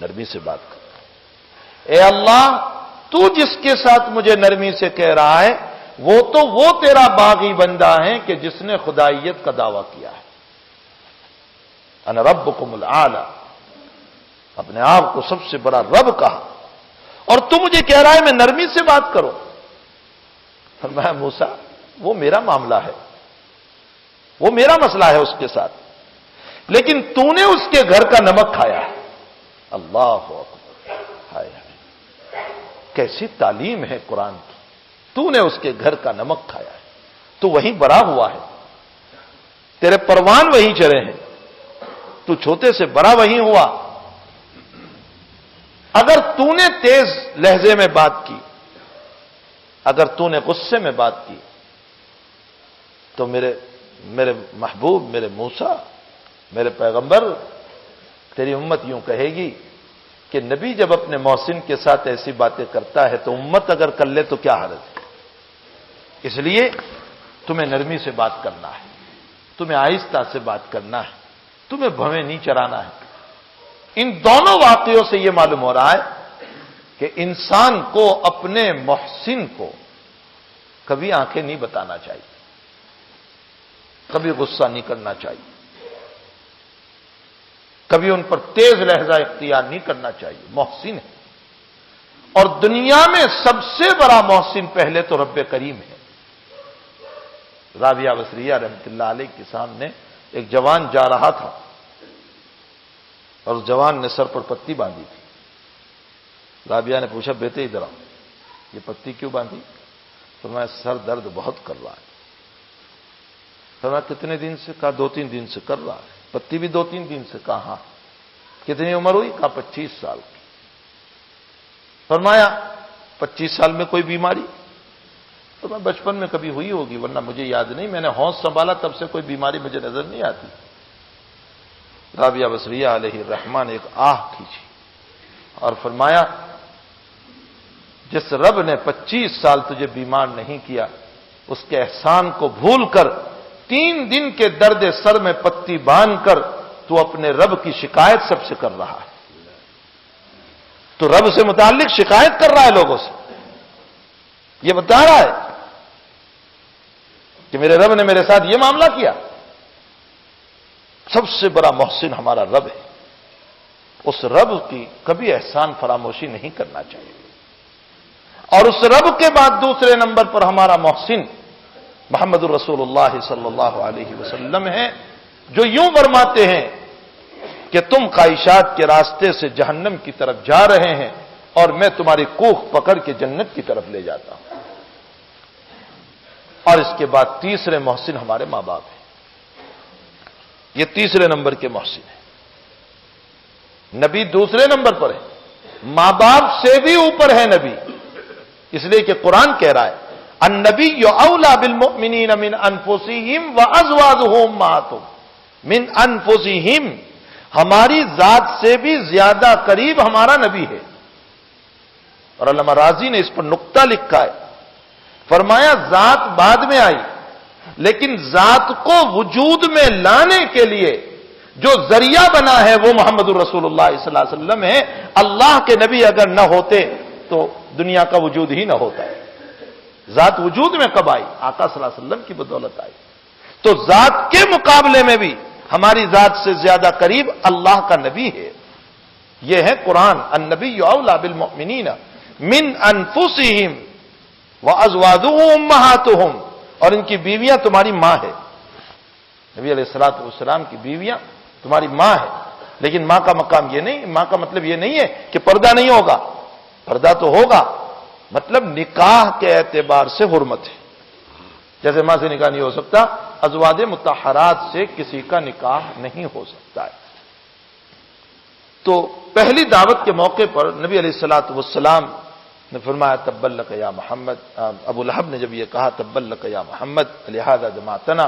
نرمی سے بات کرنا. اے اللہ، تو جس کے ساتھ مجھے نرمی سے کہہ رہا ہے وہ تیرا باغی بندہ ہے کہ جس نے خدائیت کا دعویٰ کیا ہے. انا ربکم الاعلی، اپنے آپ کو سب سے بڑا رب کہا، اور تو مجھے کہہ رہا ہے میں نرمی سے بات کروں. فرمایا موسیٰ، وہ میرا معاملہ ہے، وہ میرا مسئلہ ہے اس کے ساتھ، لیکن تو نے اس کے گھر کا نمک کھایا ہے. اللہ اکبر، ہائے ہائے، کیسی تعلیم ہے قرآن کی. تو نے اس کے گھر کا نمک کھایا ہے، تو وہیں بڑا ہوا ہے، تیرے پروان وہیں چرے ہیں، تو چھوٹے سے بڑا وہیں ہوا. اگر تو نے تیز لہجے میں بات کی، اگر تو نے غصے میں بات کی، تو میرے محبوب، میرے موسیٰ، میرے پیغمبر، تیری امت یوں کہے گی کہ نبی جب اپنے محسن کے ساتھ ایسی باتیں کرتا ہے تو امت اگر کر لے تو کیا حالت ہے. اس لیے تمہیں نرمی سے بات کرنا ہے، تمہیں آہستہ سے بات کرنا ہے، تمہیں بھویں نہیں چرانا ہے. ان دونوں واقعوں سے یہ معلوم ہو رہا ہے کہ انسان کو اپنے محسن کو کبھی آنکھیں نہیں بتانا چاہیے، کبھی غصہ نہیں کرنا چاہیے، کبھی ان پر تیز لہجہ اختیار نہیں کرنا چاہیے. محسن ہے، اور دنیا میں سب سے بڑا محسن پہلے تو رب کریم ہے. رابعہ بصریہ رحمۃ اللہ علیہ کے سامنے ایک جوان جا رہا تھا، اور اس جوان نے سر پر پتی باندھی تھی. رابعہ نے پوچھا بیٹے ادھر آؤ، یہ پتی کیوں باندھی؟ فرمایا سر درد بہت کر رہا ہے. فرمایا کتنے دن سے؟ کہا 2-3 دن سے کر رہا ہے۔ پتی بھی 2-3 دن سے؟ کہا ہاں۔ کتنی عمر ہوئی؟ کہا 25 سال کی۔ فرمایا 25 سال میں کوئی بیماری؟ تو میں بچپن میں کبھی ہوئی ہوگی ورنہ مجھے یاد نہیں، میں نے ہوش سنبھالا تب سے کوئی بیماری مجھے نظر نہیں آتی۔ رابعہ بصریہ علیہ الرحمہ نے ایک آہ کھینچی اور فرمایا جس رب نے 25 سال تجھے بیمار نہیں کیا، اس کے احسان کو بھول کر 3 دن کے درد سر میں پتی باندھ کر تو اپنے رب کی شکایت سب سے کر رہا ہے۔ تو رب سے متعلق شکایت کر رہا ہے لوگوں سے، یہ بتا رہا ہے کہ میرے رب نے میرے ساتھ یہ معاملہ کیا۔ سب سے بڑا محسن ہمارا رب ہے، اس رب کی کبھی احسان فراموشی نہیں کرنا چاہیے۔ اور اس رب کے بعد دوسرے نمبر پر ہمارا محسن محمد الرسول اللہ صلی اللہ علیہ وسلم ہے، جو یوں فرماتے ہیں کہ تم خواہشات کے راستے سے جہنم کی طرف جا رہے ہیں اور میں تمہاری کوکھ پکڑ کے جنت کی طرف لے جاتا ہوں۔ اور اس کے بعد تیسرے محسن ہمارے ماں باپ ہیں، یہ تیسرے نمبر کے محسن ہیں۔ نبی دوسرے نمبر پر ہے، ماں باپ سے بھی اوپر ہے نبی، اس لیے کہ قرآن کہہ رہا ہے النبی اولا بالمؤمنین من انفسہم وازواجہ امہاتہم من انفسہم، ہماری ذات سے بھی زیادہ قریب ہمارا نبی ہے۔ اور علامہ راضی نے اس پر نقطہ لکھا ہے، فرمایا ذات بعد میں آئی لیکن ذات کو وجود میں لانے کے لیے جو ذریعہ بنا ہے وہ محمد الرسول اللہ صلی اللہ علیہ وسلم ہے۔ اللہ کے نبی اگر نہ ہوتے تو دنیا کا وجود ہی نہ ہوتا ہے۔ ذات وجود میں کب آئی؟ آقا صلی اللہ علیہ وسلم کی بدولت آئی۔ تو ذات کے مقابلے میں بھی ہماری ذات سے زیادہ قریب اللہ کا نبی ہے۔ یہ ہے قرآن، النبی اولا بالمؤمنین من انفسہم وازواجہ امہاتہم، اور ان کی بیویاں تمہاری ماں ہے۔ نبی علیہ الصلوۃ والسلام کی بیویاں تمہاری ماں ہے، لیکن ماں کا مقام یہ نہیں، ماں کا مطلب یہ نہیں ہے کہ پردہ نہیں ہوگا، پردہ تو ہوگا، مطلب نکاح کے اعتبار سے حرمت ہے۔ جیسے ماں سے نکاح نہیں ہو سکتا، ازواج مطہرات سے کسی کا نکاح نہیں ہو سکتا ہے۔ تو پہلی دعوت کے موقع پر نبی علیہ الصلوۃ والسلام نے فرمایا تبا لک یا محمد، ابو لہب نے جب یہ کہا تبا لک یا محمد لہذا جمعتنا،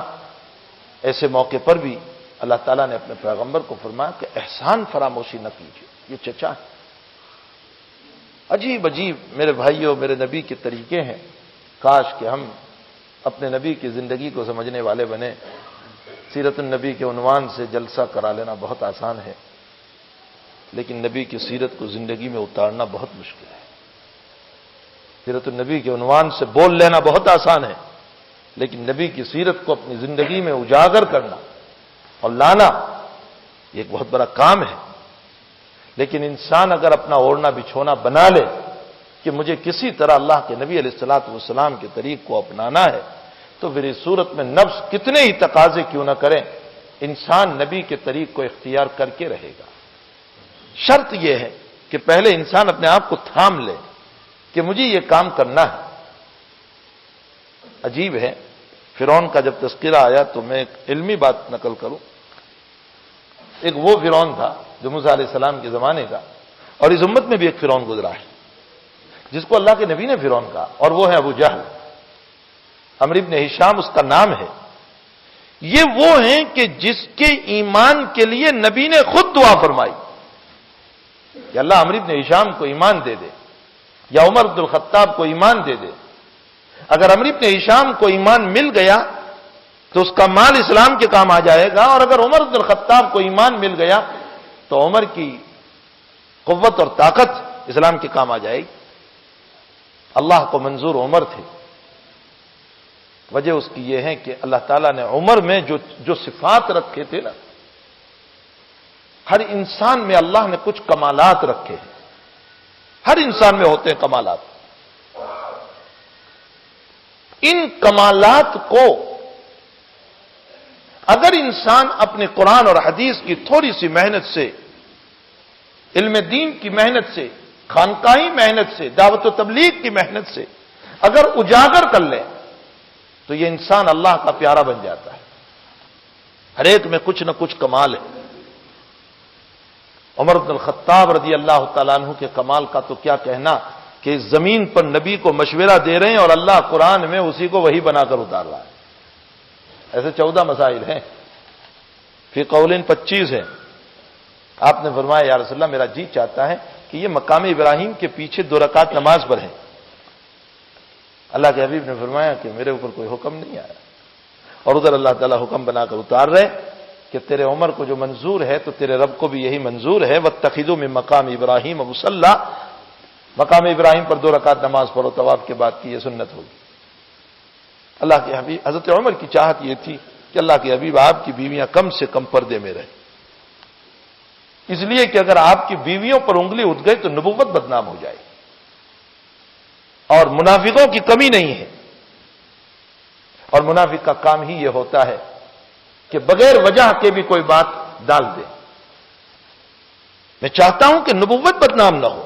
ایسے موقع پر بھی اللہ تعالیٰ نے اپنے پیغمبر کو فرمایا کہ احسان فراموشی نہ کیجیے، یہ چچا ہے۔ عجیب عجیب میرے بھائیوں میرے نبی کے طریقے ہیں، کاش کہ ہم اپنے نبی کی زندگی کو سمجھنے والے بنے۔ سیرت النبی کے عنوان سے جلسہ کرا لینا بہت آسان ہے، لیکن نبی کی سیرت کو زندگی میں اتارنا بہت مشکل ہے۔ سیرت النبی کے عنوان سے بول لینا بہت آسان ہے، لیکن نبی کی سیرت کو اپنی زندگی میں اجاگر کرنا اور لانا یہ ایک بہت بڑا کام ہے۔ لیکن انسان اگر اپنا اوڑھنا بچھونا بنا لے کہ مجھے کسی طرح اللہ کے نبی علیہ الصلوۃ والسلام کے طریق کو اپنانا ہے، تو پھر اس صورت میں نفس کتنے ہی تقاضے کیوں نہ کریں، انسان نبی کے طریق کو اختیار کر کے رہے گا۔ شرط یہ ہے کہ پہلے انسان اپنے آپ کو تھام لے کہ مجھے یہ کام کرنا ہے۔ عجیب ہے، فرعون کا جب تذکرہ آیا تو میں ایک علمی بات نقل کروں۔ ایک وہ فرعون تھا جو موسیٰ علیہ السلام کے زمانے کا، اور اس امت میں بھی ایک فرعون گزرا ہے جس کو اللہ کے نبی نے فرعون کہا، اور وہ ہے ابو جہل۔ عمرو بن ہشام اس کا نام ہے۔ یہ وہ ہیں کہ جس کے ایمان کے لیے نبی نے خود دعا فرمائی کہ اللہ عمرو بن ہشام کو ایمان دے دے، یا عمر بن الخطاب کو ایمان دے دے۔ اگر عمرو بن ہشام کو ایمان مل گیا تو اس کا مال اسلام کے کام آ جائے گا، اور اگر عمر بن الخطاب کو ایمان مل گیا تو عمر کی قوت اور طاقت اسلام کے کام آ جائے گی۔ اللہ کو منظور عمر تھے، وجہ اس کی یہ ہے کہ اللہ تعالیٰ نے عمر میں جو صفات رکھے تھے نا، ہر انسان میں اللہ نے کچھ کمالات رکھے ہیں، ہر انسان میں ہوتے ہیں کمالات۔ ان کمالات کو اگر انسان اپنے قرآن اور حدیث کی تھوڑی سی محنت سے، علم دین کی محنت سے، خانقاہی محنت سے، دعوت و تبلیغ کی محنت سے اگر اجاگر کر لے تو یہ انسان اللہ کا پیارا بن جاتا ہے۔ ہر ایک میں کچھ نہ کچھ کمال ہے۔ عمر بن الخطاب رضی اللہ تعالیٰ عنہ کے کمال کا تو کیا کہنا کہ زمین پر نبی کو مشورہ دے رہے ہیں اور اللہ قرآن میں اسی کو وحی بنا کر اتار رہا ہے۔ ایسے 14 مسائل ہیں، فی قولین 25 ہیں۔ آپ نے فرمایا یا رسول اللہ میرا جی چاہتا ہے کہ یہ مقام ابراہیم کے پیچھے 2 رکعت نماز پڑھیں۔ اللہ کے حبیب نے فرمایا کہ میرے اوپر کوئی حکم نہیں آیا، اور ادھر اللہ تعالیٰ حکم بنا کر اتار رہے کہ تیرے عمر کو جو منظور ہے تو تیرے رب کو بھی یہی منظور ہے، واتخذوا من مقام ابراہیم مصلی، مقام ابراہیم پر 2 رکعت نماز پڑھو طواف کے بعد کی، یہ سنت ہوگی۔ اللہ کے حبیب حضرت عمر کی چاہت یہ تھی کہ اللہ کے حبیب آپ کی بیویاں کم سے کم پردے میں رہیں، اس لیے کہ اگر آپ کی بیویوں پر انگلی اٹھ گئی تو نبوت بدنام ہو جائے، اور منافقوں کی کمی نہیں ہے، اور منافق کا کام ہی یہ ہوتا ہے کہ بغیر وجہ کے بھی کوئی بات ڈال دے۔ میں چاہتا ہوں کہ نبوت بدنام نہ ہو،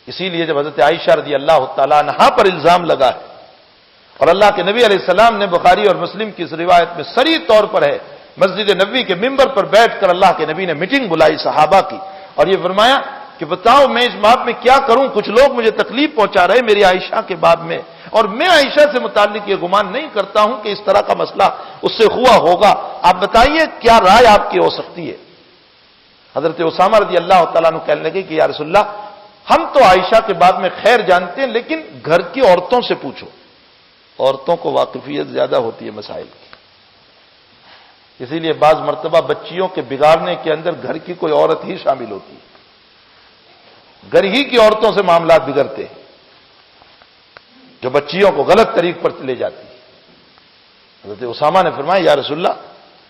اسی لیے جب حضرت عائشہ رضی اللہ تعالیٰ عنہا پر الزام لگا ہے، اور اللہ کے نبی علیہ السلام نے بخاری اور مسلم کی اس روایت میں صریح طور پر ہے، مسجد نبوی کے ممبر پر بیٹھ کر اللہ کے نبی نے میٹنگ بلائی صحابہ کی، اور یہ فرمایا کہ بتاؤ میں اس باب میں کیا کروں، کچھ لوگ مجھے تکلیف پہنچا رہے میری عائشہ کے باب میں، اور میں عائشہ سے متعلق یہ گمان نہیں کرتا ہوں کہ اس طرح کا مسئلہ اس سے ہوا ہوگا، آپ بتائیے کیا رائے آپ کی ہو سکتی ہے۔ حضرت اسامہ رضی اللہ تعالیٰ عنہ کہنے لگے کہ یا رسول اللہ ہم تو عائشہ کے باب میں خیر جانتے ہیں، لیکن گھر کی عورتوں سے پوچھو، عورتوں کو واقفیت زیادہ ہوتی ہے مسائل کی، اسی لیے بعض مرتبہ بچیوں کے بگاڑنے کے اندر گھر کی کوئی عورت ہی شامل ہوتی ہے، گھر ہی کی عورتوں سے معاملات بگڑتے ہیں جو بچیوں کو غلط طریق پر لے جاتی ہے۔ حضرت اسامہ نے فرمایا یا رسول اللہ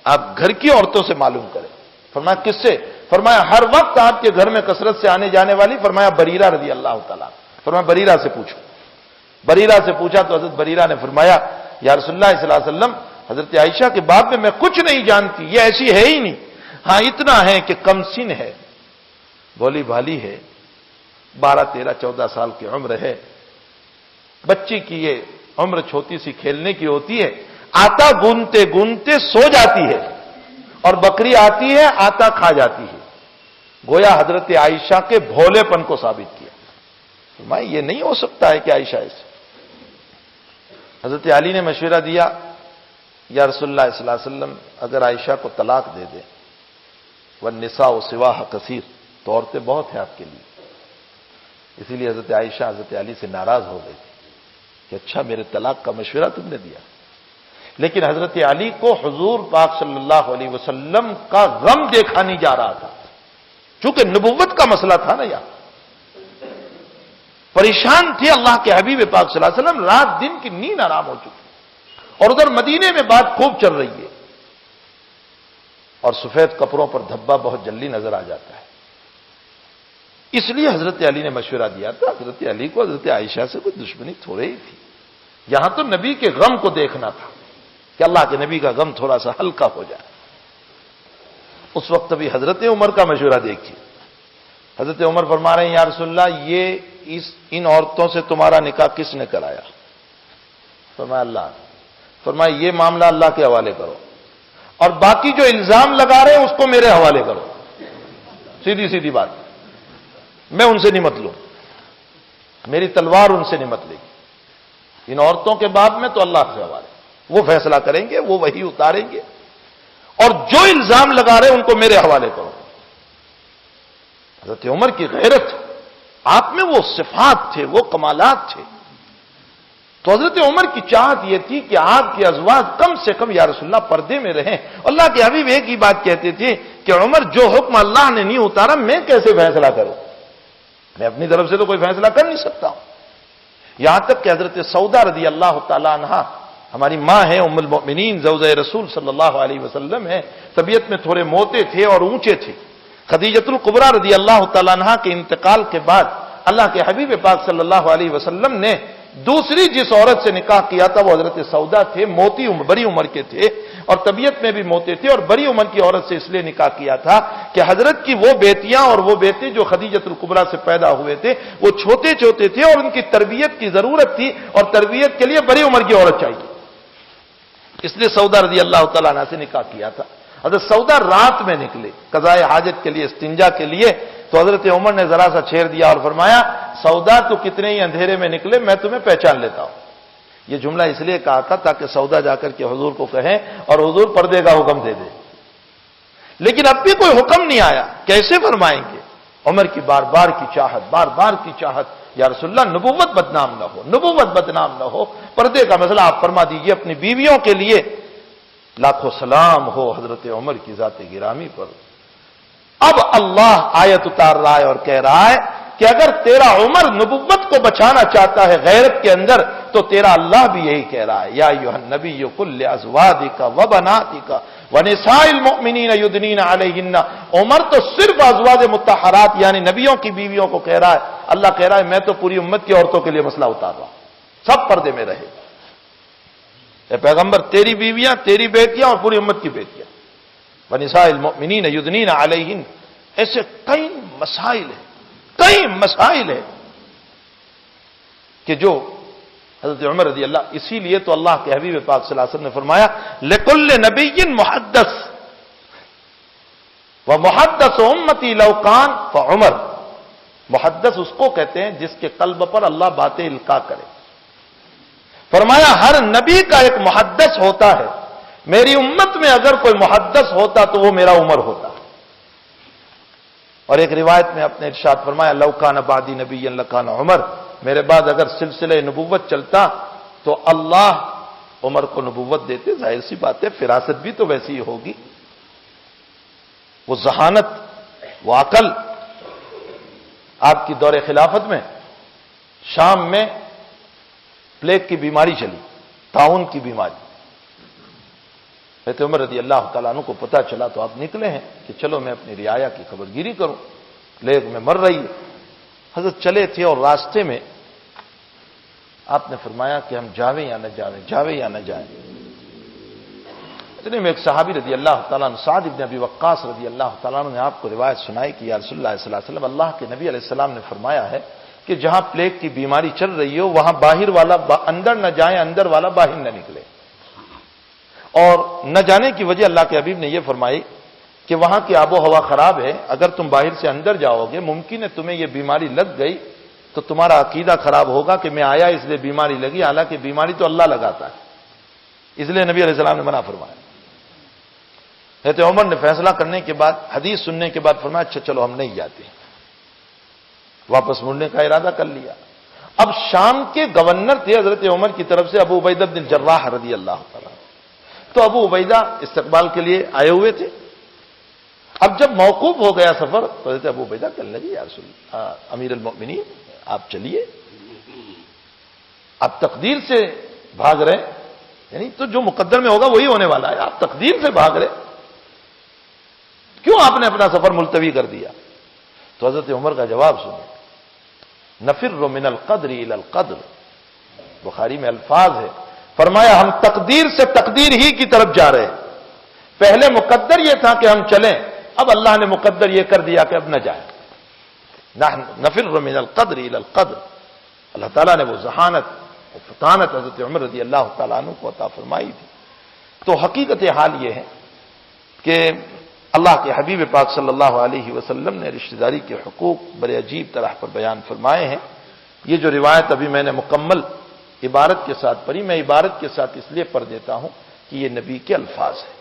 آپ گھر کی عورتوں سے معلوم کریں۔ فرمایا کس سے؟ فرمایا ہر وقت آپ کے گھر میں کثرت سے آنے جانے والی، فرمایا بریرہ رضی اللہ تعالیٰ، فرمایا بریرہ سے پوچھو۔ بریرہ سے پوچھا تو حضرت بریرہ نے فرمایا یا رسول اللہ صلی اللہ علیہ وسلم حضرت عائشہ کے باب میں کچھ نہیں جانتی، یہ ایسی ہے ہی نہیں، ہاں اتنا ہے کہ کم سن ہے، بولی بھالی ہے، 12 13 14 سال کی عمر ہے، بچی کی یہ عمر چھوٹی سی کھیلنے کی ہوتی ہے، آٹا گونتے گونتے سو جاتی ہے، اور بکری آتی ہے آٹا کھا جاتی ہے، گویا حضرت عائشہ کے بھولے پن کو ثابت کیا۔ میں یہ نہیں ہو سکتا ہے کہ عائشہ ایسے۔ حضرت علی نے مشورہ دیا یا رسول اللہ صلی اللہ علیہ وسلم اگر عائشہ کو طلاق دے دے، والنساء سواہ کثیر، تو عورتیں بہت ہیں آپ کے لیے، اسی لیے حضرت عائشہ حضرت علی سے ناراض ہو گئی تھی کہ اچھا میرے طلاق کا مشورہ تم نے دیا، لیکن حضرت علی کو حضور پاک صلی اللہ علیہ وسلم کا غم دیکھا نہیں جا رہا تھا، چونکہ نبوت کا مسئلہ تھا نا، یہاں پریشان تھے اللہ کے حبیب پاک صلی اللہ علیہ وسلم، رات دن کی نیند آرام ہو چکی، اور ادھر مدینے میں بات خوب چل رہی ہے، اور سفید کپڑوں پر دھبا بہت جلدی نظر آ جاتا ہے، اس لیے حضرت علی نے مشورہ دیا تھا۔ حضرت علی کو حضرت عائشہ سے کوئی دشمنی تھوڑی ہی تھی، یہاں تو نبی کے غم کو دیکھنا تھا کہ اللہ کے نبی کا غم تھوڑا سا ہلکا ہو جائے۔ اس وقت ابھی حضرت عمر کا مشورہ دیکھیے، حضرت عمر فرما رہے ہیں یا رسول اللہ یہ ان عورتوں سے تمہارا نکاح کس نے کرایا؟ فرمایا اللہ۔ فرمایا یہ معاملہ اللہ کے حوالے کرو، اور باقی جو الزام لگا رہے ہیں اس کو میرے حوالے کرو، سیدھی سیدھی بات، میں ان سے نمت لوں، میری تلوار ان سے نمت لے گی، ان عورتوں کے باب میں تو اللہ سے حوالے، وہ فیصلہ کریں گے، وہ وہی اتاریں گے، اور جو الزام لگا رہے ہیں ان کو میرے حوالے کرو۔ حضرت عمر کی غیرت، آپ میں وہ صفات تھے، وہ کمالات تھے، تو حضرت عمر کی چاہت یہ تھی کہ آپ کے ازواج کم سے کم یا رسول اللہ پردے میں رہیں۔ اللہ کے حبیب ایک ہی بات کہتے تھے کہ عمر جو حکم اللہ نے نہیں اتارا میں کیسے فیصلہ کروں، میں اپنی طرف سے تو کوئی فیصلہ کر نہیں سکتا ہوں۔ یہاں تک کہ حضرت سودا رضی اللہ تعالی عنہا ہماری ماں ہے، ام المؤمنین زوجہ رسول صلی اللہ علیہ وسلم ہے، طبیعت میں تھوڑے موٹے تھے اور اونچے تھے۔ خدیجۃ الکبریٰ رضی اللہ تعالی عنہا کے انتقال کے بعد اللہ کے حبیب پاک صلی اللہ علیہ وسلم نے دوسری جس عورت سے نکاح کیا تھا وہ حضرت سودا تھے، موٹی عمر، بڑی عمر کے تھے، اور طبیعت میں بھی موٹے تھے، اور بڑی عمر کی عورت سے اس لیے نکاح کیا تھا کہ حضرت کی وہ بیٹیاں اور وہ بیٹے جو خدیجۃ الکبریٰ سے پیدا ہوئے تھے وہ چھوٹے چھوٹے تھے، اور ان کی تربیت کی ضرورت تھی، اور تربیت کے لیے بڑی عمر کی عورت چاہیے۔ اس لیے سودا رضی اللہ تعالیٰ عنہ سے نکاح کیا تھا. حضرت سودا رات میں نکلے قضائے حاجت کے لیے، استنجا کے لیے، تو حضرت عمر نے ذرا سا چھیڑ دیا اور فرمایا سودا تو کتنے ہی اندھیرے میں نکلے میں تمہیں پہچان لیتا ہوں. یہ جملہ اس لیے کہا تھا تاکہ سودا جا کر کے حضور کو کہیں اور حضور پردے کا حکم دے دے. لیکن اب بھی کوئی حکم نہیں آیا، کیسے فرمائیں گے؟ عمر کی بار بار کی چاہت، بار بار کی چاہت، یا رسول اللہ نبوت بدنام نہ ہو، نبوت بدنام نہ ہو، پردے کا مسئلہ آپ فرما دیجئے اپنی بیویوں کے لیے. لاکھوں سلام ہو حضرت عمر کی ذات گرامی پر. اب اللہ آیت اتار رہا ہے اور کہہ رہا ہے کہ اگر تیرا عمر نبوت کو بچانا چاہتا ہے غیرت کے اندر تو تیرا اللہ بھی یہی کہہ رہا ہے یا ایھا النبی قل لازواجک وبناتک ونساء المؤمنین یدنین علیہن. عمر تو صرف ازواج مطہرات یعنی نبیوں کی بیویوں کو کہہ رہا ہے. اللہ کہہ رہا ہے میں تو پوری امت کی عورتوں کے لیے مسئلہ اتار رہا ہوں، سب پردے میں رہے. اے پیغمبر تیری بیویاں، تیری بیٹیاں اور پوری امت کی بیٹیاں. ونساء المؤمنین یدنین علیہن. ایسے کئی مسائل ہیں کہ جو حضرت عمر رضی اللہ، اسی لیے تو اللہ کے حبیب پاک صلی اللہ علیہ وسلم نے فرمایا لکل نبی محدث ومحدث امتی لو کان فعمر. محدث اس کو کہتے ہیں جس کے قلب پر اللہ باتیں القاء کرے. فرمایا ہر نبی کا ایک محدث ہوتا ہے، میری امت میں اگر کوئی محدث ہوتا تو وہ میرا عمر ہوتا. اور ایک روایت میں اپنے ارشاد فرمایا لو کان بعدی نبی لکان عمر. میرے بعد اگر سلسلہ نبوت چلتا تو اللہ عمر کو نبوت دیتے. ظاہر سی بات ہے فراست بھی تو ویسی ہی ہوگی، وہ ذہانت، وہ عقل. آپ کی دور خلافت میں شام میں پلیگ کی بیماری چلی، طاعون کی بیماری. حضرت عمر رضی اللہ تعالیٰ عنہ کو پتہ چلا تو آپ نکلے ہیں کہ چلو میں اپنی رعایا کی خبر گیری کروں، پلیگ میں مر رہی ہے. حضرت چلے تھے اور راستے میں آپ نے فرمایا کہ ہم جاویں یا نہ جاویں، جاویں یا نہ جائیں. اتنے میں ایک صحابی رضی اللہ تعالیٰ عنہ سعد ابن ابی وقاص رضی اللہ تعالیٰ عنہ نے آپ کو روایت سنائی کہ یا رسول اللہ صلی اللہ علیہ وسلم اللہ کے نبی علیہ السلام نے فرمایا ہے کہ جہاں پلیگ کی بیماری چل رہی ہو وہاں باہر والا اندر نہ جائیں، اندر والا باہر نہ نکلے. اور نہ جانے کی وجہ اللہ کے حبیب نے یہ فرمائی کہ وہاں کی آب و ہوا خراب ہے، اگر تم باہر سے اندر جاؤ گے ممکن ہے تمہیں یہ بیماری لگ گئی تو تمہارا عقیدہ خراب ہوگا کہ میں آیا اس لیے بیماری لگی، حالانکہ بیماری تو اللہ لگاتا ہے. اس لیے نبی علیہ السلام نے منع فرمایا. حضرت عمر نے فیصلہ کرنے کے بعد، حدیث سننے کے بعد فرمایا اچھا چلو ہم نہیں جاتے، واپس مڑنے کا ارادہ کر لیا. اب شام کے گورنر تھے حضرت عمر کی طرف سے ابو عبیدہ بن الجراح رضی اللہ تعالیٰ. تو ابو عبیدہ استقبال کے لیے آئے ہوئے تھے. اب جب موقوف ہو گیا سفر تو حضرت ابو عبیدہ کہنے لگے یا رسول امیر المؤمنین آپ چلیے، آپ تقدیر سے بھاگ رہے، یعنی تو جو مقدر میں ہوگا وہی ہونے والا ہے، آپ تقدیر سے بھاگ رہے، کیوں آپ نے اپنا سفر ملتوی کر دیا؟ تو حضرت عمر کا جواب سنیں نفر من القدر الى القدر. بخاری میں الفاظ ہے، فرمایا ہم تقدیر سے تقدیر ہی کی طرف جا رہے ہیں. پہلے مقدر یہ تھا کہ ہم چلیں، اب اللہ نے مقدر یہ کر دیا کہ اب نہ جائیں. نفر من القدر الى القدر. اللہ تعالیٰ نے وہ ذہانت اور فطانت حضرت عمر رضی اللہ تعالیٰ عنہ کو عطا فرمائی تھی. تو حقیقت حال یہ ہے کہ اللہ کے حبیب پاک صلی اللہ علیہ وسلم نے رشتہ داری کے حقوق بڑے عجیب طرح پر بیان فرمائے ہیں. یہ جو روایت ابھی میں نے مکمل عبارت کے ساتھ پڑھی، میں عبارت کے ساتھ اس لیے پڑھ دیتا ہوں کہ یہ نبی کے الفاظ ہیں،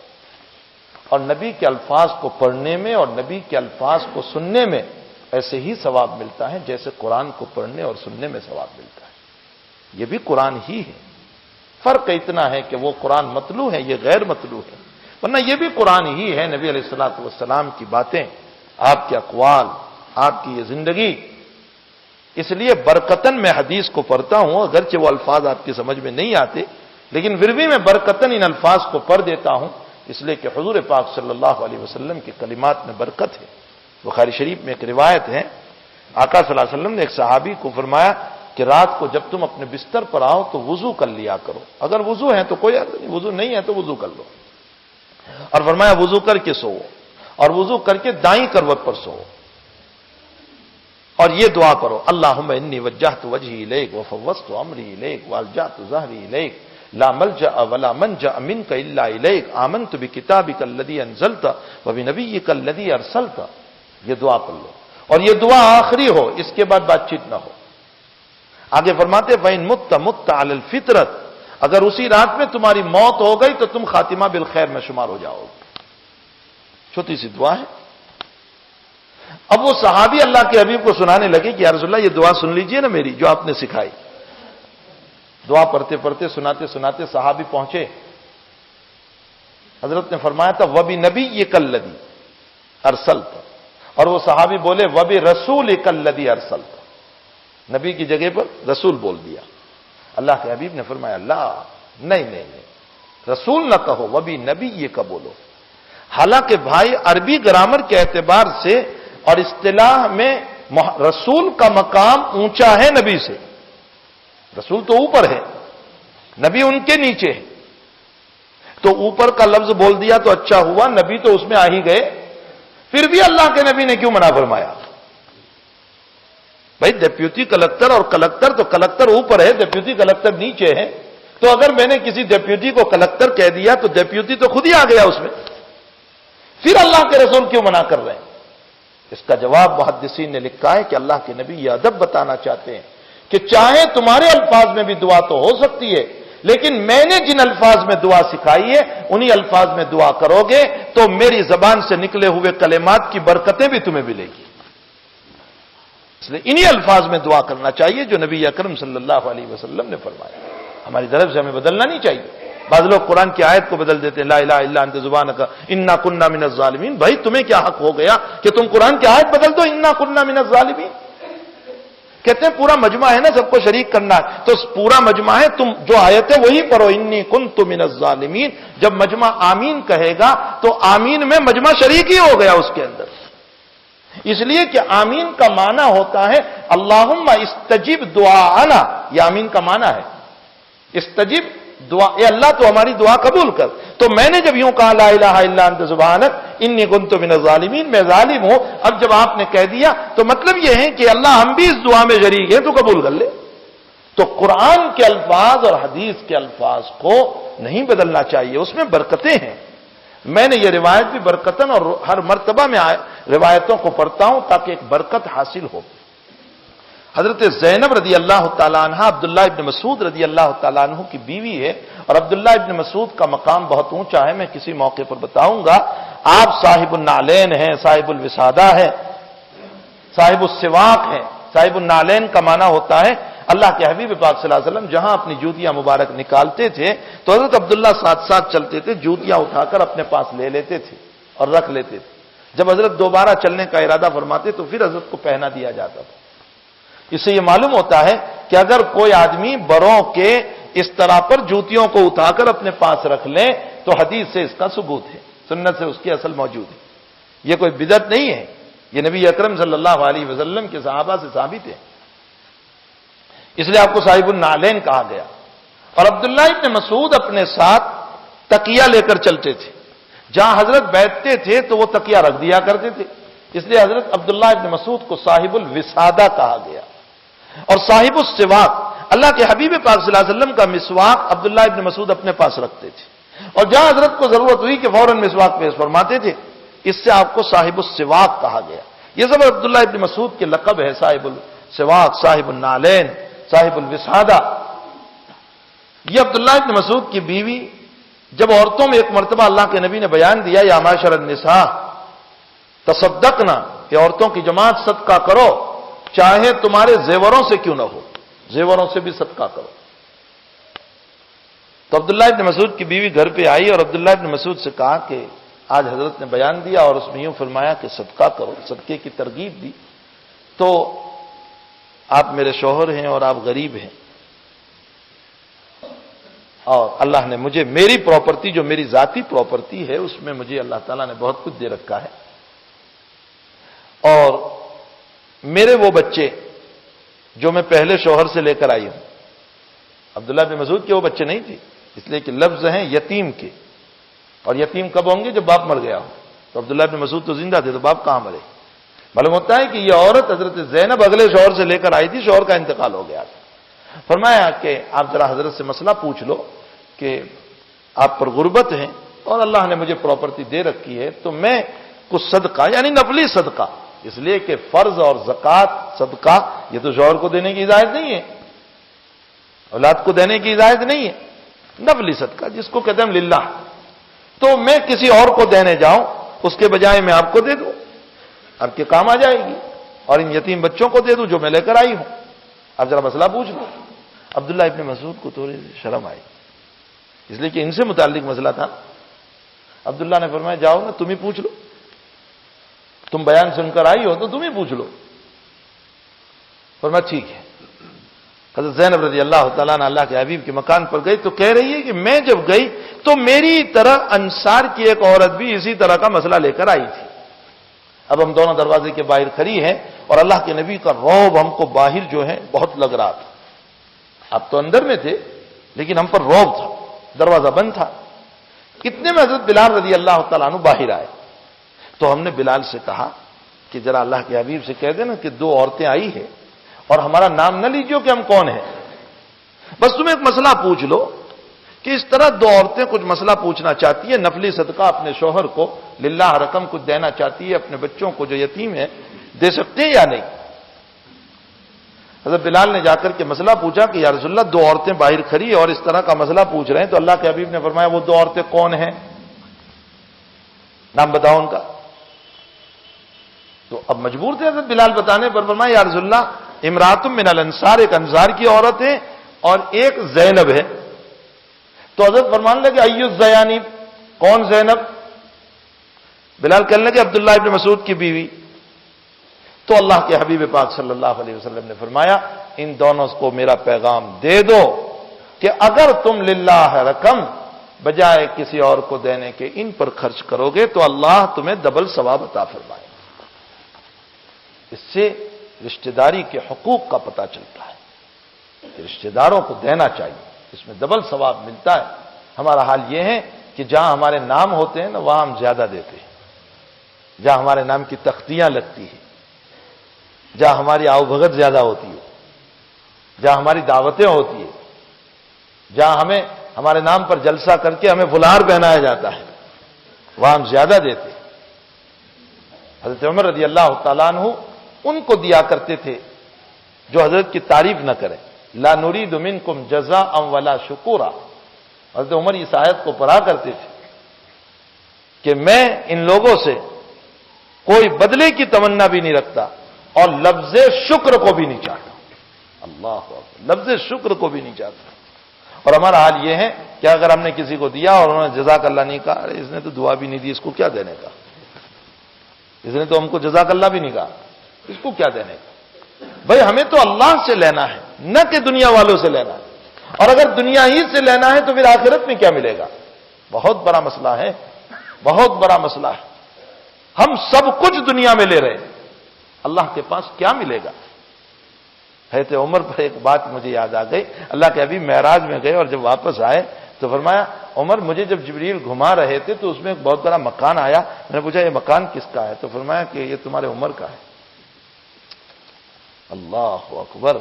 اور نبی کے الفاظ کو پڑھنے میں اور نبی کے الفاظ کو سننے میں ایسے ہی ثواب ملتا ہے جیسے قرآن کو پڑھنے اور سننے میں ثواب ملتا ہے. یہ بھی قرآن ہی ہے، فرق اتنا ہے کہ وہ قرآن متلو ہے، یہ غیر متلو ہے، ورنہ یہ بھی قرآن ہی ہے. نبی علیہ الصلوۃ والسلام کی باتیں، آپ کے اقوال، آپ کی یہ زندگی. اس لیے برکتن میں حدیث کو پڑھتا ہوں، اگرچہ وہ الفاظ آپ کی سمجھ میں نہیں آتے لیکن پھر بھی میں برکتن ان الفاظ کو پڑھ دیتا ہوں، اس لیے کہ حضور پاک صلی اللہ علیہ وسلم کے کلمات میں برکت ہے. بخاری شریف میں ایک روایت ہے، آقا صلی اللہ علیہ وسلم نے ایک صحابی کو فرمایا کہ رات کو جب تم اپنے بستر پر آؤ تو وضو کر لیا کرو، اگر وضو ہے تو کوئی نہیں، وضو نہیں ہے تو وضو کر لو. اور فرمایا وضو کر کے سو، اور وضو کر کے دائیں کروٹ پر سو، اور یہ دعا کرو اللہم انی وجہت وجہی الیک وفوضت امری الیک والجأت ظہری الیک لا ملجأ ولا منجأ منك الا الیک آمنت بکتابک الذی انزلت وبنبیک الذی ارسلت. یہ دعا پڑھ لو اور یہ دعا آخری ہو، اس کے بعد بات چیت نہ ہو. آگے فرماتے فَإِن مُتَّ مُتَّ عَلَى الْفِطْرَةِ، اگر اسی رات میں تمہاری موت ہو گئی تو تم خاتمہ بالخیر میں شمار ہو جاؤ گے. چھوٹی سی دعا ہے. اب وہ صحابی اللہ کے حبیب کو سنانے لگے کہ یا رسول اللہ یہ دعا سن لیجئے نا میری جو آپ نے سکھائی. دعا پڑھتے پڑھتے سناتے سناتے صحابی پہنچے. حضرت نے فرمایا تھا وَبِنَبِيِّكَ الَّذِي أَرْسَلْتَ، اور وہ صحابی بولے وَبِرَسُولِكَ الَّذِي أَرْسَلْتَ، نبی کی جگہ پر رسول بول دیا. اللہ کے حبیب نے فرمایا اللہ نہیں، رسول نہ کہو، وَبِنَبِيِّكَ بولو. حالانکہ بھائی عربی گرامر کے اعتبار سے اور اصطلاح میں رسول کا مقام اونچا ہے نبی سے. رسول تو اوپر ہے، نبی ان کے نیچے ہے. تو اوپر کا لفظ بول دیا تو اچھا ہوا، نبی تو اس میں آ ہی گئے. پھر بھی اللہ کے نبی نے کیوں منع فرمایا؟ بھائی ڈیپیوٹی کلکٹر اور کلکٹر تو کلکٹر اوپر ہے، ڈیپیوٹی کلکٹر نیچے ہے. تو اگر میں نے کسی ڈیپیوٹی کو کلکٹر کہہ دیا تو ڈیپیوٹی تو خود ہی آ گیا اس میں. پھر اللہ کے رسول کیوں منع کر رہے ہیں؟ اس کا جواب محدثین نے لکھا ہے کہ اللہ کے نبی یہ ادب بتانا چاہتے ہیں کہ چاہے تمہارے الفاظ میں بھی دعا تو ہو سکتی ہے، لیکن میں نے جن الفاظ میں دعا سکھائی ہے انہی الفاظ میں دعا کرو گے تو میری زبان سے نکلے ہوئے کلمات کی برکتیں بھی تمہیں ملے گی. اس لیے انہی الفاظ میں دعا کرنا چاہیے جو نبی اکرم صلی اللہ علیہ وسلم نے فرمایا. ہماری طرف سے ہمیں بدلنا نہیں چاہیے. بعض لوگ قرآن کی آیت کو بدل دیتے ہیں، لا الہ الا انت سبحانک انا کنا من الظالمین. بھائی تمہیں کیا حق ہو گیا کہ تم قرآن کی آیت بدل دو انا کنا من الظالمین؟ کہتے ہیں پورا مجمع ہے نا، سب کو شریک کرنا ہے، تو پورا مجمع ہے، تم جو آیت ہے وہی پڑھو انی کنت من الظالمین. جب مجمع آمین کہے گا تو آمین میں مجمع شریک ہی ہو گیا اس کے اندر. اس لیے کہ آمین کا معنی ہوتا ہے اللہم استجب دعانا. یہ آمین کا معنی ہے استجب دعا، اے اللہ تو ہماری دعا قبول کر. تو میں نے جب یوں کہا لا الہ الا انت سبحانک انی کنت من الظالمین، میں ظالم ہوں، اب جب آپ نے کہہ دیا تو مطلب یہ ہے کہ اللہ ہم بھی اس دعا میں شریک ہیں تو قبول کر لے. تو قرآن کے الفاظ اور حدیث کے الفاظ کو نہیں بدلنا چاہیے، اس میں برکتیں ہیں. میں نے یہ روایت بھی برکتن اور ہر مرتبہ میں روایتوں کو پڑھتا ہوں تاکہ ایک برکت حاصل ہو. حضرت زینب رضی اللہ تعالیٰ عنہ عبداللہ ابن مسعود رضی اللہ تعالیٰ عنہ کی بیوی ہے، اور عبداللہ ابن مسعود کا مقام بہت اونچا ہے، میں کسی موقع پر بتاؤں گا. آپ صاحب النعلین ہیں، صاحب الوسادہ ہے، صاحب السواق ہیں. صاحب النعلین کا معنی ہوتا ہے اللہ کے حبیب پاک صلی اللہ علیہ وسلم جہاں اپنی جوتیاں مبارک نکالتے تھے تو حضرت عبداللہ ساتھ ساتھ چلتے تھے، جوتیاں اٹھا کر اپنے پاس لے لیتے تھے اور رکھ لیتے تھے. جب حضرت دوبارہ چلنے کا ارادہ فرماتے تو پھر حضرت کو پہنا دیا جاتا تھا. اس سے یہ معلوم ہوتا ہے کہ اگر کوئی آدمی بروں کے اس طرح پر جوتیوں کو اٹھا کر اپنے پاس رکھ لے تو حدیث سے اس کا ثبوت ہے، سنت سے اس کی اصل موجود ہے. یہ کوئی بدعت نہیں ہے، یہ نبی اکرم صلی اللہ علیہ وسلم کے صحابہ سے ثابت ہے. اس لیے آپ کو صاحب النعلین کہا گیا. اور عبداللہ ابن مسعود اپنے ساتھ تکیہ لے کر چلتے تھے، جہاں حضرت بیٹھتے تھے تو وہ تکیہ رکھ دیا کرتے تھے. اس لیے حضرت عبداللہ ابن مسعود کو صاحب الوسادہ کہا گیا. اور صاحب السواق، اللہ کے حبیب پاک صلی اللہ علیہ وسلم کا مسواک عبداللہ ابن مسعود اپنے پاس رکھتے تھے، اور جہاں حضرت کو ضرورت ہوئی کہ فوراً مسواک پیش فرماتے تھے. اس سے آپ کو صاحب السواق کہا گیا. یہ سب عبداللہ ابن مسعود کے لقب ہے، صاحب السواق، صاحب النعلین، صاحب الوسادہ. یہ عبداللہ ابن مسعود کی بیوی جب عورتوں میں ایک مرتبہ اللہ کے نبی نے بیان دیا یا معاشر النساء تصدقنا، کہ عورتوں کی جماعت صدقہ کرو چاہے تمہارے زیوروں سے کیوں نہ ہو، زیوروں سے بھی صدقہ کرو. تو عبداللہ ابن مسعود کی بیوی گھر پہ آئی اور عبداللہ ابن مسعود سے کہا کہ آج حضرت نے بیان دیا اور اس میں یوں فرمایا کہ صدقہ کرو، صدقے کی ترغیب دی، تو آپ میرے شوہر ہیں اور آپ غریب ہیں، اور اللہ نے مجھے میری پراپرٹی جو میری ذاتی پراپرٹی ہے اس میں مجھے اللہ تعالیٰ نے بہت کچھ دے رکھا ہے، اور میرے وہ بچے جو میں پہلے شوہر سے لے کر آئی ہوں. عبداللہ بن مسعود کے وہ بچے نہیں تھے، اس لیے کہ لفظ ہیں یتیم کے، اور یتیم کب ہوں گے جب باپ مر گیا ہو. تو عبداللہ بن مسعود تو زندہ تھے تو باپ کہاں مرے. معلوم ہوتا ہے کہ یہ عورت حضرت زینب اگلے شوہر سے لے کر آئی تھی، شوہر کا انتقال ہو گیا تھا. فرمایا کہ آپ ذرا حضرت سے مسئلہ پوچھ لو کہ آپ پر غربت ہے اور اللہ نے مجھے پراپرٹی دے رکھی ہے، تو میں کچھ صدقہ یعنی نفلی صدقہ، اس لیے کہ فرض اور زکوٰۃ صدقہ یہ تو شوہر کو دینے کی اجازت نہیں ہے، اولاد کو دینے کی اجازت نہیں ہے، نفلی صدقہ جس کو کہتے ہیں للہ، تو میں کسی اور کو دینے جاؤں اس کے بجائے میں آپ کو دے دوں، آپ کے کام آ جائے گی، اور ان یتیم بچوں کو دے دوں جو میں لے کر آئی ہوں۔ اب ذرا مسئلہ پوچھ لو۔ عبداللہ ابن مسعود کو تھوڑی شرم آئی، اس لیے کہ ان سے متعلق مسئلہ تھا۔ عبداللہ نے فرمایا جاؤ نا، تم ہی پوچھ لو، تم بیان سن کر آئی ہو تو تم ہی پوچھ لو۔ فرمایا ٹھیک ہے۔ حضرت زینب رضی اللہ تعالیٰ عنہ اللہ کے حبیب کے مکان پر گئی تو کہہ رہی ہے کہ میں جب گئی تو میری طرح انصار کی ایک عورت بھی اسی طرح کا مسئلہ لے کر آئی تھی۔ اب ہم دونوں دروازے کے باہر کھڑی ہیں اور اللہ کے نبی کا رعب ہم کو باہر جو ہے بہت لگ رہا تھا۔ اب تو اندر میں تھے لیکن ہم پر رعب تھا، دروازہ بند تھا۔ اتنے میں حضرت بلال رضی اللہ تعالیٰ عنہ باہر آئے تو ہم نے بلال سے کہا کہ ذرا اللہ کے حبیب سے کہہ دینا کہ دو عورتیں آئی ہیں اور ہمارا نام نہ لیجیے کہ ہم کون ہیں، بس تم ایک مسئلہ پوچھ لو کہ اس طرح دو عورتیں کچھ مسئلہ پوچھنا چاہتی ہے، نفلی صدقہ اپنے شوہر کو للہ رقم کچھ دینا چاہتی ہے، اپنے بچوں کو جو یتیم ہے دے سکتے ہیں یا نہیں۔ حضرت بلال نے جا کر کے مسئلہ پوچھا کہ یا رسول اللہ دو عورتیں باہر کھڑی اور اس طرح کا مسئلہ پوچھ رہے ہیں، تو اللہ کے حبیب نے فرمایا وہ دو عورتیں کون ہیں، نام بتاؤ ان کا۔ تو اب مجبور تھے حضرت بلال بتانے پر، فرمایا یا رسول اللہ امراتم من الانصار، ایک انصار کی عورت ہے اور ایک زینب ہے۔ تو حضرت فرمانے لگے ایو الزیانی، کون زینب؟ بلال کہنے لگے عبداللہ ابن مسعود کی بیوی۔ تو اللہ کے حبیب پاک صلی اللہ علیہ وسلم نے فرمایا ان دونوں کو میرا پیغام دے دو کہ اگر تم للہ رقم بجائے کسی اور کو دینے کے ان پر خرچ کرو گے تو اللہ تمہیں ڈبل ثواب عطا فرمائے۔ اس سے رشتہ داری کے حقوق کا پتہ چلتا ہے کہ رشتہ داروں کو دینا چاہیے، اس میں ڈبل ثواب ملتا ہے۔ ہمارا حال یہ ہے کہ جہاں ہمارے نام ہوتے ہیں نا وہاں ہم زیادہ دیتے ہیں، جہاں ہمارے نام کی تختیاں لگتی ہیں، جہاں ہماری آؤ بھگت زیادہ ہوتی ہے، جہاں ہماری دعوتیں ہوتی ہیں، جہاں ہمیں ہمارے نام پر جلسہ کر کے ہمیں فلار پہنایا جاتا ہے وہاں ہم زیادہ دیتے ہیں۔ حضرت عمر رضی اللہ تعالیٰ عنہ ان کو دیا کرتے تھے جو حضرت کی تعریف نہ کریں، لا نريد منکم جزاء ولا شکورا۔ حضرت عمر اس آیت کو پڑھا کرتے تھے کہ میں ان لوگوں سے کوئی بدلے کی تمنا بھی نہیں رکھتا اور لفظ شکر کو بھی نہیں چاہتا۔ اللہ اکبر، لفظ شکر کو بھی نہیں چاہتا۔ اور ہمارا حال یہ ہے کہ اگر ہم نے کسی کو دیا اور انہوں نے جزاک اللہ نہیں کہا، ارے اس نے تو دعا بھی نہیں دی، اس کو کیا دینے کا، اس نے تو ہم کو جزاک اللہ بھی نہیں کہا، اس کو کیا دینے کا۔ بھائی ہمیں تو اللہ سے لینا ہے نہ کہ دنیا والوں سے لینا ہے، اور اگر دنیا ہی سے لینا ہے تو پھر آخرت میں کیا ملے گا؟ بہت بڑا مسئلہ ہے، بہت بڑا مسئلہ ہے۔ ہم سب کچھ دنیا میں لے رہے ہیں، اللہ کے پاس کیا ملے گا؟ حضرت عمر پر ایک بات مجھے یاد آ گئی، اللہ کے ابھی معراج میں گئے اور جب واپس آئے تو فرمایا عمر مجھے جب جبریل گھما رہے تھے تو اس میں ایک بہت بڑا مکان آیا، میں نے پوچھا یہ مکان کس کا ہے؟ تو فرمایا کہ یہ تمہارے عمر کا ہے۔ اللہ اکبر،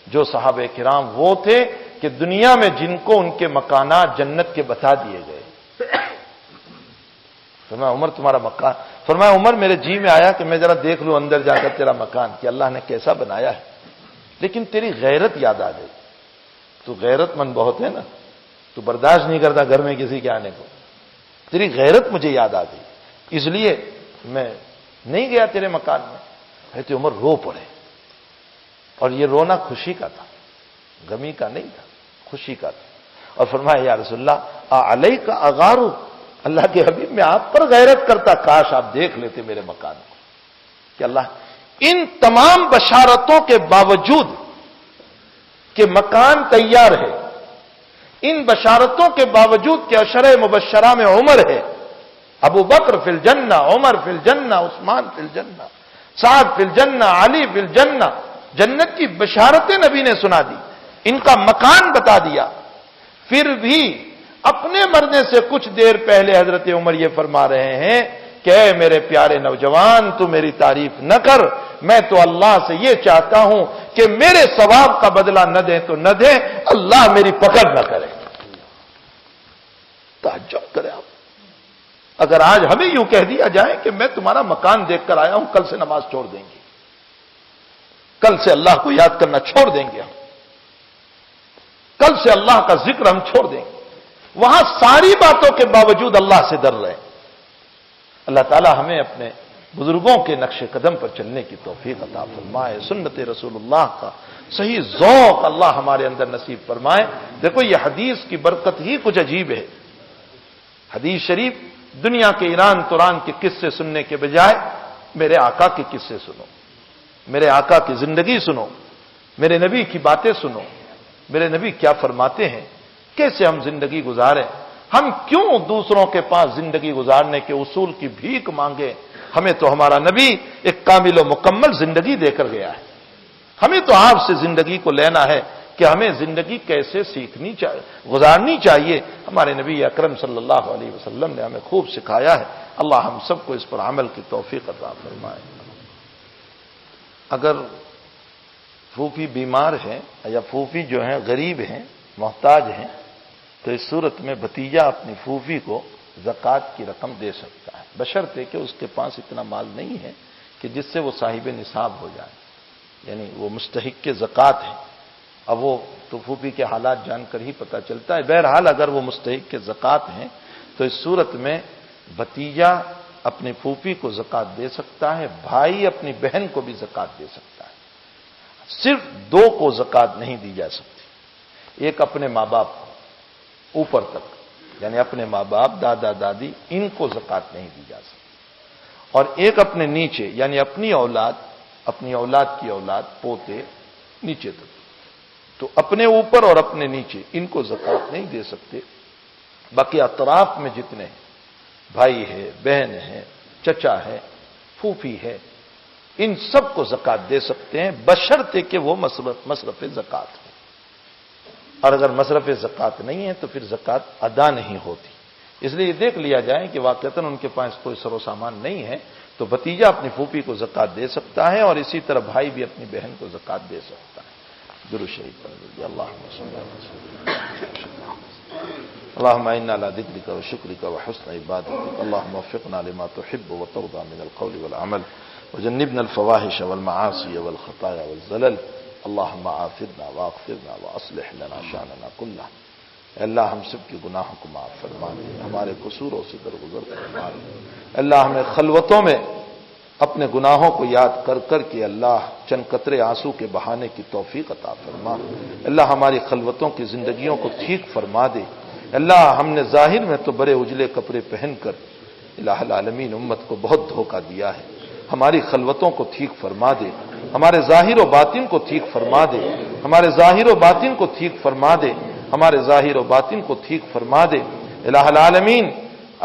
جو صحابہ کرام وہ تھے کہ دنیا میں جن کو ان کے مکانات جنت کے بتا دیے گئے۔ فرمایا عمر تمہارا مکان، فرمایا عمر میرے جی میں آیا کہ میں ذرا دیکھ لوں اندر جا کر تیرا مکان کہ اللہ نے کیسا بنایا ہے، لیکن تیری غیرت یاد آ گئی، تو غیرت مند بہت ہے نا، تو برداشت نہیں کرتا گھر میں کسی کے آنے کو، تیری غیرت مجھے یاد آ گئی اس لیے میں نہیں گیا تیرے مکان میں۔ حضرت عمر رو پڑے، اور یہ رونا خوشی کا تھا، غمی کا نہیں تھا، خوشی کا تھا۔ اور فرمایا یا رسول اللہ علیک اغارو، اللہ کے حبیب میں آپ پر غیرت کرتا، کاش آپ دیکھ لیتے میرے مکان کو کہ اللہ ان تمام بشارتوں کے باوجود کہ مکان تیار ہے، ان بشارتوں کے باوجود کہ عشرہ مبشرہ میں عمر ہے، ابو بکر فی الجنہ، عمر فی الجنہ، عثمان فی الجنہ، سعد فی الجنہ، علی فی الجنہ، جنت کی بشارتیں نبی نے سنا دی، ان کا مکان بتا دیا، پھر بھی اپنے مرنے سے کچھ دیر پہلے حضرت عمر یہ فرما رہے ہیں کہ اے میرے پیارے نوجوان تو میری تعریف نہ کر، میں تو اللہ سے یہ چاہتا ہوں کہ میرے ثواب کا بدلہ نہ دیں تو نہ دیں، اللہ میری پکڑ نہ کرے۔ تعجب کرے آپ، اگر آج ہمیں یوں کہہ دیا جائے کہ میں تمہارا مکان دیکھ کر آیا ہوں، کل سے نماز چھوڑ دیں گے، کل سے اللہ کو یاد کرنا چھوڑ دیں گے، ہم کل سے اللہ کا ذکر ہم چھوڑ دیں گے، وہاں ساری باتوں کے باوجود اللہ سے ڈر رہے ہیں۔ اللہ تعالی ہمیں اپنے بزرگوں کے نقش قدم پر چلنے کی توفیق عطا فرمائے، سنت رسول اللہ کا صحیح ذوق اللہ ہمارے اندر نصیب فرمائے۔ دیکھو یہ حدیث کی برکت ہی کچھ عجیب ہے۔ حدیث شریف، دنیا کے ایران توران کے قصے سننے کے بجائے میرے آقا کے قصے سنو، میرے آقا کی زندگی سنو، میرے نبی کی باتیں سنو، میرے نبی کیا فرماتے ہیں، کیسے ہم زندگی گزاریں، ہم کیوں دوسروں کے پاس زندگی گزارنے کے اصول کی بھیک مانگیں، ہمیں تو ہمارا نبی ایک کامل و مکمل زندگی دے کر گیا ہے۔ ہمیں تو آپ سے زندگی کو لینا ہے کہ ہمیں زندگی کیسے سیکھنی چاہیے، گزارنی چاہیے۔ ہمارے نبی اکرم صلی اللہ علیہ وسلم نے ہمیں خوب سکھایا ہے۔ اللہ ہم سب کو اس پر عمل کی توفیق عطا فرمائے۔ اگر پھوپھی بیمار ہے یا پھوپھی جو ہیں غریب ہیں، محتاج ہیں، تو اس صورت میں بھتیجا اپنی پھوپھی کو زکوٰۃ کی رقم دے سکتا ہے، بشرطے کہ اس کے پاس اتنا مال نہیں ہے کہ جس سے وہ صاحب نصاب ہو جائے، یعنی وہ مستحق کے زکوٰۃ ہے۔ اب وہ تو پھوپھی کے حالات جان کر ہی پتہ چلتا ہے۔ بہرحال اگر وہ مستحق کے زکوٰۃ ہیں تو اس صورت میں بھتیجا اپنی پھوپھی کو زکوٰۃ دے سکتا ہے، بھائی اپنی بہن کو بھی زکوٰۃ دے سکتا ہے۔ صرف دو کو زکوٰۃ نہیں دی جا سکتی، ایک اپنے ماں باپ کو اوپر تک، یعنی اپنے ماں باپ، دادا دادی، ان کو زکوٰۃ نہیں دی جا سکتی، اور ایک اپنے نیچے، یعنی اپنی اولاد، اپنی اولاد کی اولاد، پوتے، نیچے تک، تو اپنے اوپر اور اپنے نیچے ان کو زکوٰۃ نہیں دے سکتے۔ باقی اطراف میں جتنے ہیں، بھائی ہے، بہن ہے، چچا ہے، پھوپھی ہے، ان سب کو زکوٰۃ دے سکتے ہیں، بشرطے کہ وہ مصرف زکوٰۃ ہو، اور اگر مصرف زکوٰۃ نہیں ہے تو پھر زکوٰۃ ادا نہیں ہوتی۔ اس لیے دیکھ لیا جائے کہ واقعتاً ان کے پاس کوئی سر و سامان نہیں ہے تو بھتیجا اپنی پھوپھی کو زکوٰۃ دے سکتا ہے، اور اسی طرح بھائی بھی اپنی بہن کو زکوٰۃ دے سکتا ہے۔ درود شریف پڑھ لیجیے۔ اللهم انا على ذكرك وشكرك وحسن عبادتك، اللهم وفقنا لما تحب وترضى من القول والعمل، وجنبنا الفواحش والمعاصي والخطايا والزلل، اللهم عافنا واغفرنا واصلح لنا شاننا كله۔ اللہ ہم سب کے گناہوں کو معاف فرما دے، ہمارے قصوروں سے درگزر فرما دے۔ اللہ ہمیں خلوتوں میں اپنے گناہوں کو یاد کر کر کے اللہ چند قطرے آنسو کے بہانے کی توفیق عطا فرما۔ اللہ ہماری خلوتوں کی زندگیوں کو ٹھیک فرما دے۔ اللہ ہم نے ظاہر میں تو بڑے اجلے کپڑے پہن کر الہ العالمین امت کو بہت دھوکہ دیا ہے، ہماری خلوتوں کو ٹھیک فرما دے، ہمارے ظاہر و باطن کو ٹھیک فرما دے، ہمارے ظاہر و باطن کو ٹھیک فرما دے، ہمارے ظاہر و باطن کو ٹھیک فرما دے۔ الہ العالمین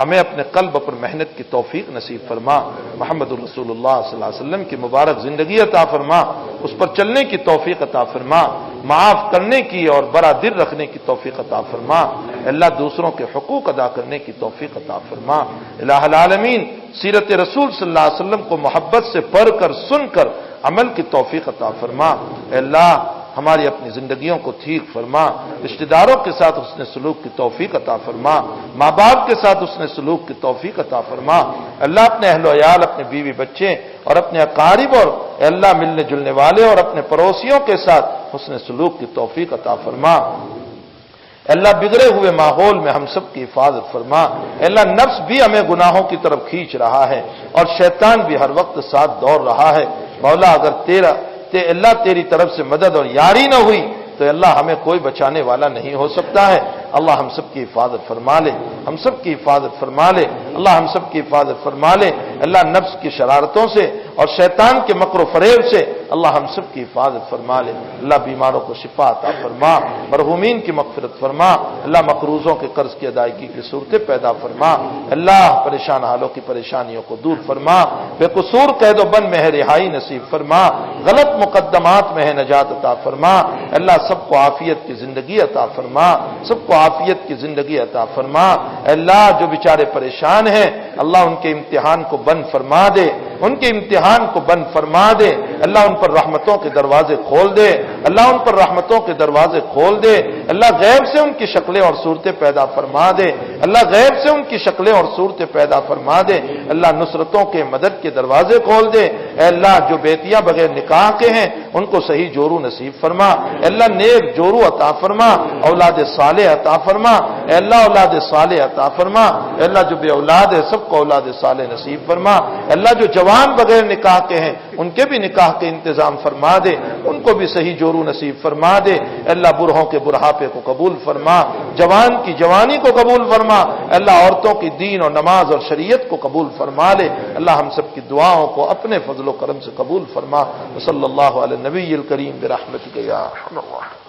ہمیں اپنے قلب پر محنت کی توفیق نصیب فرما، محمد رسول اللہ صلی اللہ علیہ وسلم کی مبارک زندگی عطا فرما، اس پر چلنے کی توفیق عطا فرما، معاف کرنے کی اور برا دل رکھنے کی توفیق عطا فرما، اللہ دوسروں کے حقوق ادا کرنے کی توفیق عطا فرما۔ الہ العالمین سیرت رسول صلی اللہ علیہ وسلم کو محبت سے پڑھ کر سن کر عمل کی توفیق عطا فرما۔ اللہ ہماری اپنی زندگیوں کو ٹھیک فرما، رشتہ داروں کے ساتھ حسن سلوک کی توفیق عطا فرما، ماں باپ کے ساتھ حسن سلوک کی توفیق عطا فرما۔ اللہ اپنے اہل و عیال، اپنے بیوی بچے اور اپنے اقارب اور اللہ ملنے جلنے والے اور اپنے پڑوسیوں کے ساتھ حسن سلوک کی توفیق عطا فرما۔ اللہ بگڑے ہوئے ماحول میں ہم سب کی حفاظت فرما۔ اللہ نفس بھی ہمیں گناہوں کی طرف کھینچ رہا ہے اور شیطان بھی ہر وقت ساتھ دوڑ رہا ہے۔ مولا اگر اللہ تیری طرف سے مدد اور یاری نہ ہوئی تو اللہ ہمیں کوئی بچانے والا نہیں ہو سکتا ہے۔ اللہ ہم سب کی حفاظت فرما لے، ہم سب کی حفاظت فرما لے، اللہ ہم سب کی حفاظت فرما لے۔ اللہ نفس کی شرارتوں سے اور شیطان کے مکر و فریب سے اللہ ہم سب کی حفاظت فرما لے۔ اللہ بیماروں کو شفا عطا فرما، مرحومین کی مغفرت فرما۔ اللہ مقروضوں کے قرض کی ادائیگی کی صورتیں پیدا فرما۔ اللہ پریشان حالوں کی پریشانیوں کو دور فرما، بے قصور قید و بند میں ہے رہائی نصیب فرما، غلط مقدمات میں ہے نجات عطا فرما۔ اللہ سب کو عافیت کی زندگی عطا فرما، سب کو عافیت کی زندگی عطا فرما۔ اللہ جو بیچارے پریشان ہیں اللہ ان کے امتحان کو بند فرما دے، ان کے امتحان کو بند فرما دے۔ اللہ ان پر رحمتوں کے دروازے کھول دے، اللہ ان پر رحمتوں کے دروازے کھول دے، اللہ غیب سے ان کی شکلیں اور صورتیں پیدا فرما دے، اللہ غیب سے ان کی شکلیں اور صورتیں پیدا فرما دے، اللہ نصرتوں کے مدد کے دروازے کھول دے، اے اللہ جو بیٹیاں بغیر نکاح کے ہیں ان کو صحیح جورو نصیب فرما، اے اللہ نیک جورو عطا فرما، اولاد صالح عطا فرما، اے اللہ اولاد صالح عطا فرما، اے اللہ جو بے اولاد ہے سب کو اولاد صالح نصیب فرما، اے اللہ جو جوان بغیر نکاح کے ہیں ان کے بھی نکاح کے انتظام فرما دے، ان کو بھی صحیح جورو نصیب فرما دے، اے اللہ بوڑھوں کے بڑھاپے کو قبول فرما، جوان کی جوانی کو قبول فرما، اے اللہ عورتوں کی دین اور نماز اور شریعت کو قبول فرما لے، اللہ ہم سب کی دعاؤں کو اپنے فضل و کرم سے قبول فرما، صلی اللہ علیہ نبی الکریم برحمتک یا ارحم الراحمین۔